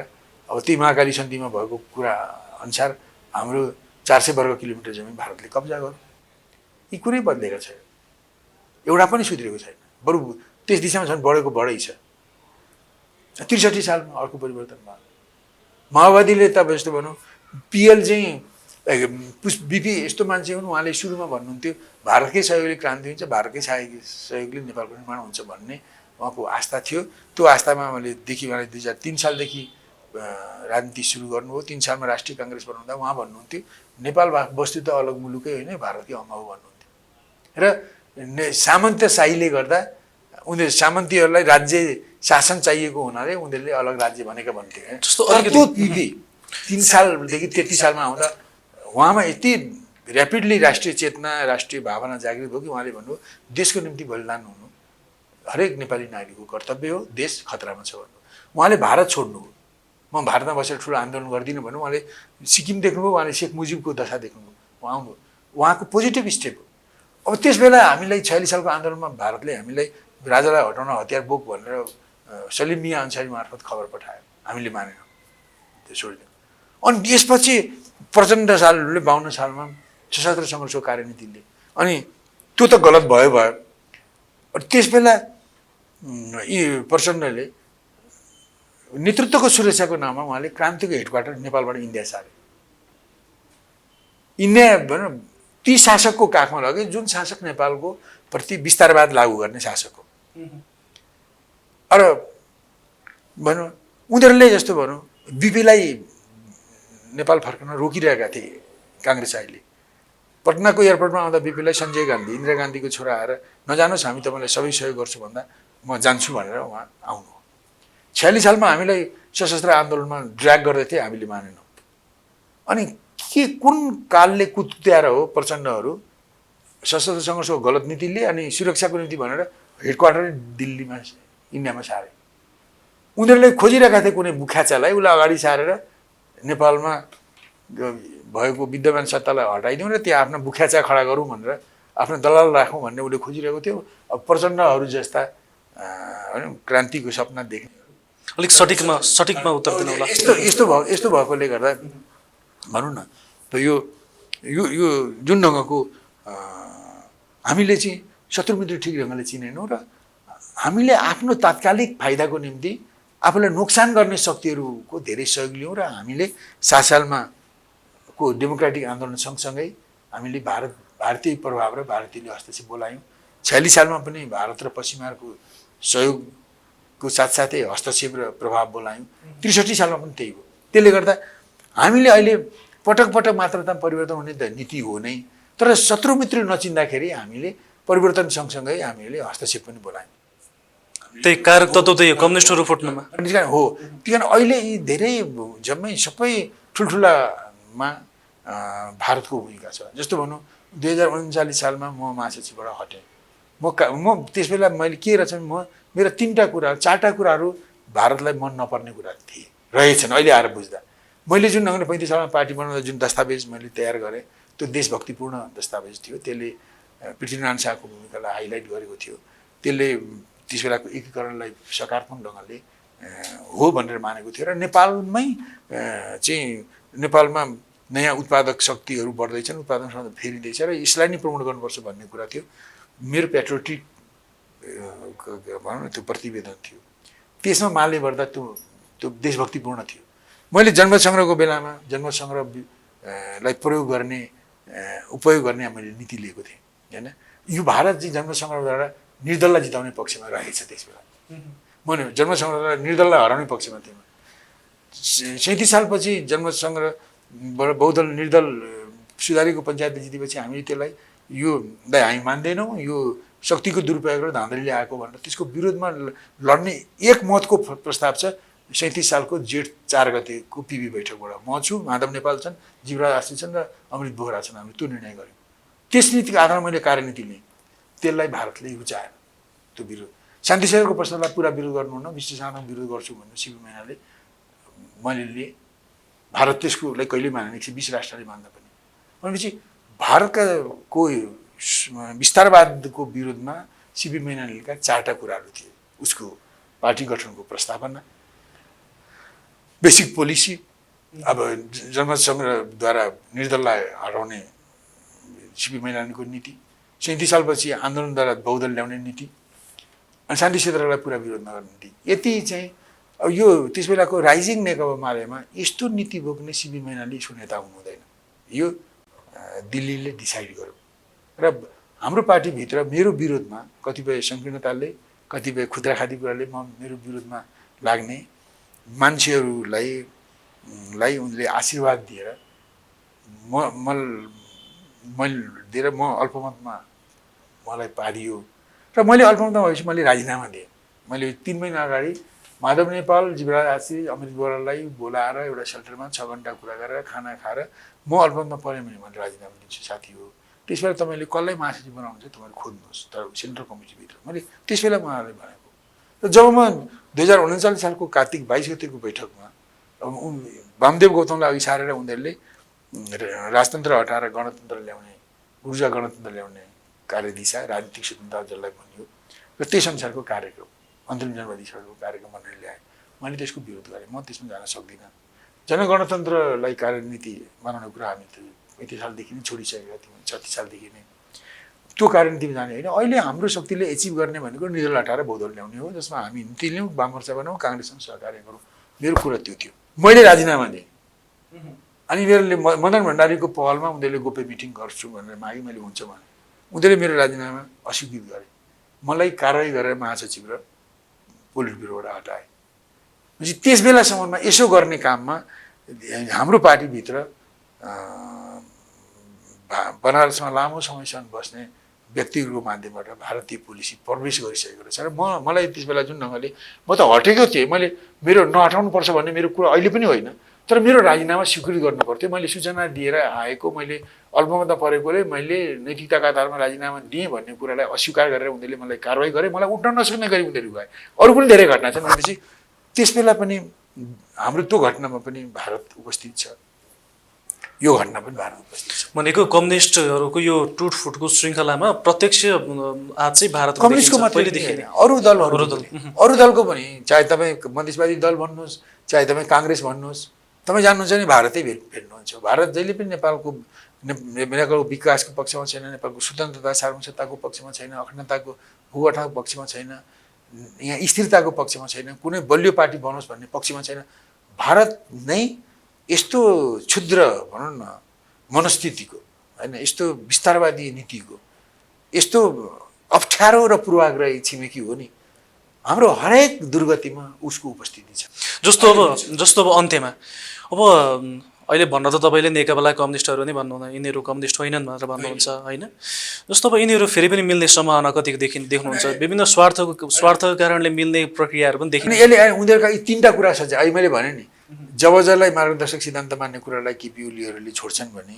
S3: अब ती महाकाली सन्धिमा भएको कुरा अनुसार हाम्रो 400 वर्ग किलोमिटर जमिन भारतले कब्जा गर्यो। यी कुरै बदलेको छैन, एउटा पनि सुध्रेको छैन, बरु त्यस दिशामा झन् बढेको बढै छ। 63 सालमा अर्को परिवर्तन भयो। माओवादीले त जस्तो भनौँ पिएल चाहिँ बिपी यस्तो मान्छे हुन्, उहाँले सुरुमा भन्नुहुन्थ्यो भारतकै सहयोगले क्रान्ति हुन्छ, भारतकै सहयोगले नेपालको निर्माण हुन्छ भन्ने उहाँको आस्था थियो। त्यो आस्थामा मैले 2003 सालदेखि राजनीति सुरु गर्नुभयो। 3 सालमा राष्ट्रिय काङ्ग्रेस बनाउँदा उहाँ भन्नुहुन्थ्यो नेपाल वस्तुत अलग मुलुकै होइन, भारतकै अङ्ग हो भन्नुहुन्थ्यो। र सामन्त्यशाहीले गर्दा उनीहरू सामन्तीहरूलाई राज्य शासन चाहिएको हुनाले उनीहरूले अलग राज्य भनेका भन्थे। त्यो 3 सालदेखि 33 सालमा आउँदा उहाँमा यति ऱ्यापिडली राष्ट्रिय चेतना राष्ट्रिय भावना जागृत भयो कि उहाँले भन्नुभयो देशको निम्ति बलिदान हुनु हरेक नेपाली नागरिकको कर्तव्य हो, देश खतरामा छ भन्नु। उहाँले भारत छोड्नु हो, म भारतमा बसेर ठुलो आन्दोलन गर्दिनँ भन्नु। उहाँले सिक्किम देख्नुभयो, उहाँले शेख मुजिबको दशा देख्नुभयो, उहाँको पोजिटिभ स्टेप हो। अब त्यस बेला हामीलाई 46 सालको आन्दोलनमा भारतले हामीलाई राजालाई हटाउन हतियार बोक भनेर सलिम मिया अन्सारी मार्फत खबर पठायो, हामीले मानेनौँ, त्यो छोडिदियौँ। अनि यसपछि प्रचण्ड सालले 52 सालमा सशस्त्र सङ्घर्षको कार्यनीतिले अनि त्यो त गलत भयो त्यसबेला यी प्रचण्डले नेतृत्वको सुरक्षाको नाममा उहाँले क्रान्तिको हेडक्वार्टर नेपालबाट इन्डिया सारे। इन्डिया भनौँ ती शासकको काखमा लगे जुन शासक नेपालको प्रति विस्तारवाद लागू गर्ने शासक हो। र भनौँ उनीहरूले जस्तो भनौँ बिपीलाई नेपाल फर्कन रोकिरहेका थिए काङ्ग्रेस अहिले। पटनाको एयरपोर्टमा आउँदा बिपीलाई सञ्जय गान्धी इन्दिरा गान्धीको छोरा आएर नजानुहोस् हामी तपाईँलाई सबै सहयोग गर्छु भन्दा म जान्छु भनेर उहाँ आउनु। 46 सालमा हामीलाई सशस्त्र आन्दोलनमा ड्र्याग गर्दै थिए, हामीले मानेनौँ। अनि के कुन कालले कुत्याएर हो प्रचण्डहरू सशस्त्र सङ्घर्षको गलत नीति लिए अनि सुरक्षाको नीति भनेर हेडक्वार्टर दिल्लीमा इन्डियामा सारे। उनीहरूले खोजिरहेका थिए कुनै मुख्याचालाई उसलाई अगाडि सारेर नेपालमा भएको विद्यमान सत्तालाई हटाइदिउँ र त्यहाँ आफ्नो मुख्याचा खडा गरौँ भनेर आफ्नो दलाल राखौँ भन्ने उसले खोजिरहेको थियो। अब प्रचण्डहरू जस्ता क्रान्तिको सपना देख्ने
S2: अलिक सठिकमा उत्तर दिनु होला।
S3: यस्तो भएकोले गर्दा भनौँ न त यो जुन ढङ्गको हामीले चाहिँ शत्रुमित्र ठिक ढङ्गले चिनेनौँ र हामीले आफ्नो तात्कालिक फाइदाको निम्ति आफूलाई नोक्सान गर्ने शक्तिहरूको धेरै सहयोग लियौँ र हामीले 7 सालमा को डेमोक्रेटिक आन्दोलन सँगसँगै हामीले भारतीय प्रभाव र भारतीय हस्तक्षेप बोलायौँ। 46 सालमा पनि भारत र पश्चिमाहरूको सहयोगको साथसाथै हस्तक्षेप र प्रभाव बोलायौँ। 63 सालमा पनि त्यही हो। त्यसले गर्दा हामीले अहिले पटक पटक मात्रता परिवर्तन हुने त नीति हो नै, तर शत्रुमित्र नचिन्दाखेरि हामीले परिवर्तन सँगसँगै हामीले हस्तक्षेप पनि बोलायौँ।
S2: त्यही कारक तत्त्व त्यही कम्युनिस्टहरू फुट्नुमा
S3: हो। त्यही कारण अहिले यी धेरै जम्मै सबै ठुल्ठुलामा भारतको भूमिका छ। जस्तो भनौँ 2039 सालमा म महासचिवबाट हटेँ। म त्यसबेला मैले के रहेछ मेरो 3टा कुरा 4टा कुराहरू भारतलाई मन नपर्ने कुरा थिए रहेछन्। अहिले आएर बुझ्दा मैले जुन ढङ्गले 35 सालमा पार्टी बनाउँदा जुन दस्तावेज मैले तयार गरेँ त्यो देशभक्तिपूर्ण दस्तावेज थियो। त्यसले पृथ्वीनारायण शाहको भूमिकालाई हाइलाइट गरेको थियो। त्यसले त्यसबेलाको एकीकरणलाई सकारात्मक ढङ्गले हो भनेर मानेको थियो र नेपालमै चाहिँ नेपालमा नयाँ उत्पादक शक्तिहरू बढ्दैछन्, उत्पादन क्षमता फेरिँदैछ र यसलाई नै प्रमोट गर्नुपर्छ भन्ने कुरा थियो। मेरो पेट्रियोटिक भनौँ न त्यो प्रतिवेदन थियो। त्यसमा मालले गर्दा त्यो देशभक्तिपूर्ण थियो। मैले जनमत सङ्ग्रहको बेलामा जनमत सङ्ग्रहलाई उपयोग गर्ने मैले नीति लिएको थिएँ होइन। यो भारत चाहिँ जनमत सङ्ग्रहद्वारा निर्दललाई जिताउने पक्षमा रहेछ। त्यसबेला मैले जनमत सङ्ग्रहद्वारा निर्दललाई हराउने पक्षमा थिएँ। 37 सालपछि जनमत सङ्ग्रहबाट बहुदल निर्दल सुधारिएको पञ्चायतले जितेपछि हामीले त्यसलाई हामी मान्दैनौँ, यो शक्तिको दुरुपयोग र धाँधलीले आएको भनेर त्यसको विरोधमा लड्ने एक मतको प्रस्ताव छ। 37 सालको जेठ 4 गतेको पिबी बैठकबाट म छु, माधव नेपाल छन्, जीवराज आश्री छन् र अमृत बोहरा छन्। हामीले त्यो निर्णय गऱ्यौँ। त्यस नीतिको आधारमा मैले कार्यनीति लिएँ। त्यसलाई भारतले रुचाएन। त्यो विरोध शान्तिसेवरको प्रस्तावलाई पुरा विरोध गर्नुहुन्न, विश्वसाथमा विरोध गर्छु भन्नु शिव मैनाले मैले लिएँ। भारत त्यसकोलाई कहिल्यै मानेन, 120 राष्ट्रले मान्दा पनि। भनेपछि भारतको विस्तारवादको विरोधमा शिव मैनालीका 4टा कुराहरू थिए। उसको पार्टी गठनको प्रस्तावना, बेसिक पोलिसी, अब जनमत सङ्ग्रहद्वारा निर्दललाई हटाउने शिव मैनालीको नीति, 37 सालपछि आन्दोलनद्वारा बहुदल ल्याउने नीति, अनि शान्ति क्षेत्रलाई पुरा विरोध नगर्ने नीति। यति चाहिँ यो त्यसबेलाको राइजिङ नेकपा मालेमा यस्तो नीति बोक्ने शिव मैनाली यसको नेता हुनु हुँदैन। यो दिल्लीले डिसाइड गर्यो र हाम्रो पार्टीभित्र मेरो विरोधमा कतिपय संकीर्णताले, कतिपय खुद्राखादी कुराले मेरो विरोधमा लाग्ने मान्छेहरूलाई उनले आशीर्वाद दिएर म अल्पमतमा मलाई पारियो र मैले अल्पमतमा भएपछि मैले राजीनामा दिएँ। मैले 3 महिना अगाडि माधव नेपाल, जीवराज आश्री, अमृत बोहरालाई बोलाएर एउटा सेल्टरमा 6 घन्टा कुरा गरेर खाना खाएर म अल्पमतमा परेँ भने मैले राजीनामा दिन्छु साथी हो। त्यसबेला तपाईँले कसलाई महासचिव बनाउनुहुन्छ तपाईँले खोज्नुहोस्, तर सेन्ट्रल कमिटीभित्र मैले त्यसबेला उहाँहरूले भनेको। र जब म 2039 सालको कार्तिक 22 गतेको बैठकमा वामदेव गौतमलाई अघि सारेर उनीहरूले राजतन्त्र हटाएर गणतन्त्र ल्याउने, ऊर्जा गणतन्त्र ल्याउने कार्यदिशा, राजनीतिक स्वतन्त्रता जसलाई भनियो र त्यसअनुसारको कार्यक्रम अन्तरिम जनवादिसहरूको कार्यक्रम भनेर ल्याएँ। मैले त्यसको विरोध गरेँ। म त्यसमा जान सक्दिनँ। जनगणतन्त्रलाई कार्यनीति बनाउने कुरा हामी 35 सालदेखि नै छोडिसकेका थियौँ, 36 सालदेखि नै। त्यो कारण तिमी जाने होइन। अहिले हाम्रो शक्तिले एचिभ गर्ने भनेको निर्दल हटाएर बहुदल ल्याउने हो, जसमा हामी निम्ति लिउँ, वाममोर्चा बनाऊँ, काङ्ग्रेससँग सहकार्य गरौँ। मेरो कुरा त्यो थियो। मैले राजीनामा दिएँ अनि मेरो मदन भण्डारीको पहलमा उनीहरूले गोप्य मिटिङ गर्छु भनेर मागे, मैले हुन्छ भने उनीहरूले मेरो राजीनामा अस्वीकृत गरे। मलाई कारवाही गरेर महासचिव र पोलिट ब्युरोबाट हटाए। पछि त्यस बेलासम्ममा यसो गर्ने काममा हाम्रो पार्टीभित्र बनारसमा लामो समयसम्म बस्ने व्यक्तिहरूको माध्यमबाट भारतीय पुलिस प्रवेश गरिसकेको रहेछ र मलाई त्यस बेला जुन ढङ्गले म त हटेको थिएँ, मैले मेरो नहटाउनुपर्छ भन्ने मेरो कुरा अहिले पनि होइन, तर मेरो राजीनामा स्वीकृत गर्नु पर्थ्यो। मैले सूचना दिएर आएको, मैले अल्पमतमा परेकोले मैले नैतिकताका आधारमा राजीनामा दिएँ भन्ने कुरालाई अस्वीकार गरेर उनीहरूले मलाई कारवाही गरे, मलाई उठ्न नसक्ने गरी उनीहरू गए। अरू पनि धेरै घटना छन्। भनेपछि त्यस बेला पनि हाम्रो त्यो घटनामा पनि भारत उपस्थित छ, यो घटना पनि भारत उपस्थित छ।
S2: भनेको कम्युनिस्टहरूको यो टुटफुटको श्रृङ्खलामा प्रत्यक्ष हात चाहिँ भारत
S3: कम्युनिस्टको मात्रै होइन, अरू दलको पनि, चाहे तपाईँ मधेसवादी दल भन्नुहोस्, चाहे तपाईँ काङ्ग्रेस भन्नुहोस्, तपाईँ जान्नुहुन्छ भने भारतै भेट्नुहुन्छ। भारत जहिले पनि नेपालको विकासको पक्षमा छैन, नेपालको स्वतन्त्रता सार्वभौमताको पक्षमा छैन, अखण्डताको भूगठाको पक्षमा छैन, यहाँ स्थिरताको पक्षमा छैन, कुनै बलियो पार्टी बनोस् भन्ने पक्षमा छैन। भारत नै यस्तो क्षुद्र भनौँ न मनस्थितिको होइन, यस्तो विस्तारवादी नीतिको, यस्तो अप्ठ्यारो र पूर्वाग्रही छिमेकी हो नि, हाम्रो हरेक दुर्गतिमा उसको उपस्थिति छ।
S2: जस्तो अब अन्त्यमा अब अहिले भन्न त तपाईँले नेकपालाई कम्युनिस्टहरू नै भन्नुहुन्न, यिनीहरू कम्युनिस्ट होइनन् भनेर भन्नुहुन्छ होइन। जस्तो अब यिनीहरू फेरि पनि मिल्ने सम्भावना कतिको देख्नुहुन्छ? विभिन्न स्वार्थको कारणले मिल्ने प्रक्रियाहरू पनि देखिन्छ।
S3: यसले उनीहरूका यी तीनटा कुरा छ। अहिले मैले भने नि, जब जसलाई मार्गदर्शक सिद्धान्त मान्ने कुरालाई केपी ओलीहरूले छोड्छन् भने,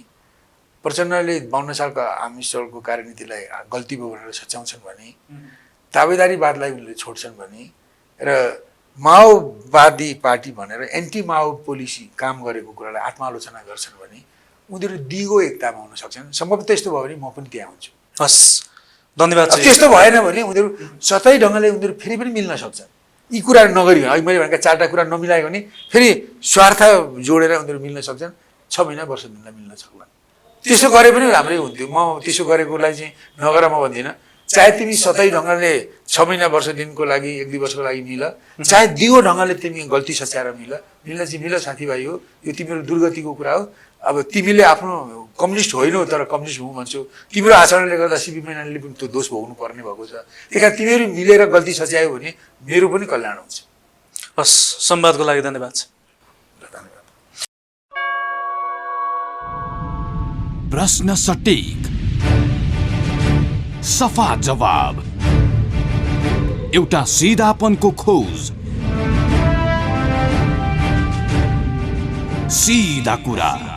S3: प्रचण्डले 52 सालको आमिषको कार्यनीतिलाई गल्ती भयो भनेर सच्याउँछन् भने, दावेदारीवादलाई उनले छोड्छन् भने र माओवादी पार्टी भनेर एन्टी माओ पोलिसी काम गरेको कुरालाई आत्मालोचना गर्छन् भने उनीहरू दिगो एकतामा हुन सक्छन्। सम्भवतः त्यस्तो भयो भने म पनि त्यहाँ हुन्छु।
S2: हस्, धन्यवाद।
S3: त्यस्तो भएन भने उनीहरू सतै ढङ्गले उनीहरू फेरि पनि मिल्न सक्छन्। यी कुरा नगरिकन अहिले मैले भनेका चारवटा कुरा नमिलायो भने फेरि स्वार्थ जोडेर उनीहरू मिल्न सक्छन्। 6 महिना वर्ष दिनलाई मिल्न सक्ला। त्यसो गरे पनि राम्रै हुन्थ्यो। म त्यसो गरेकोलाई चाहिँ नगर म भन्दिनँ। चाहे तिमी सतै ढङ्गले 6 महिना वर्ष दिनको लागि 1-2 वर्षको लागि मिल, चाहे दिगो ढङ्गले तिमी गल्ती सच्याएर मिल्न चाहिँ मिल साथीभाइ हो। यो तिम्रो दुर्गतिको कुरा हो। अब तिमीले आफ्नो कम्युनिस्ट होइनौ तर कम्युनिस्ट हुँ भन्छौ, तिम्रो आचरणले गर्दा सिपी मैनालीले पनि त्यो दोष भोग्नु पर्ने भएको छ। त्यही कारण तिमीहरू मिलेर गल्ती सच्यायो भने मेरो पनि कल्याण हुन्छ।
S2: हस्, संवादको लागि धन्यवाद।
S1: प्रश्न सटीक, सफा जवाब, एउटा सिधापनको खोज, सीधा कुरा।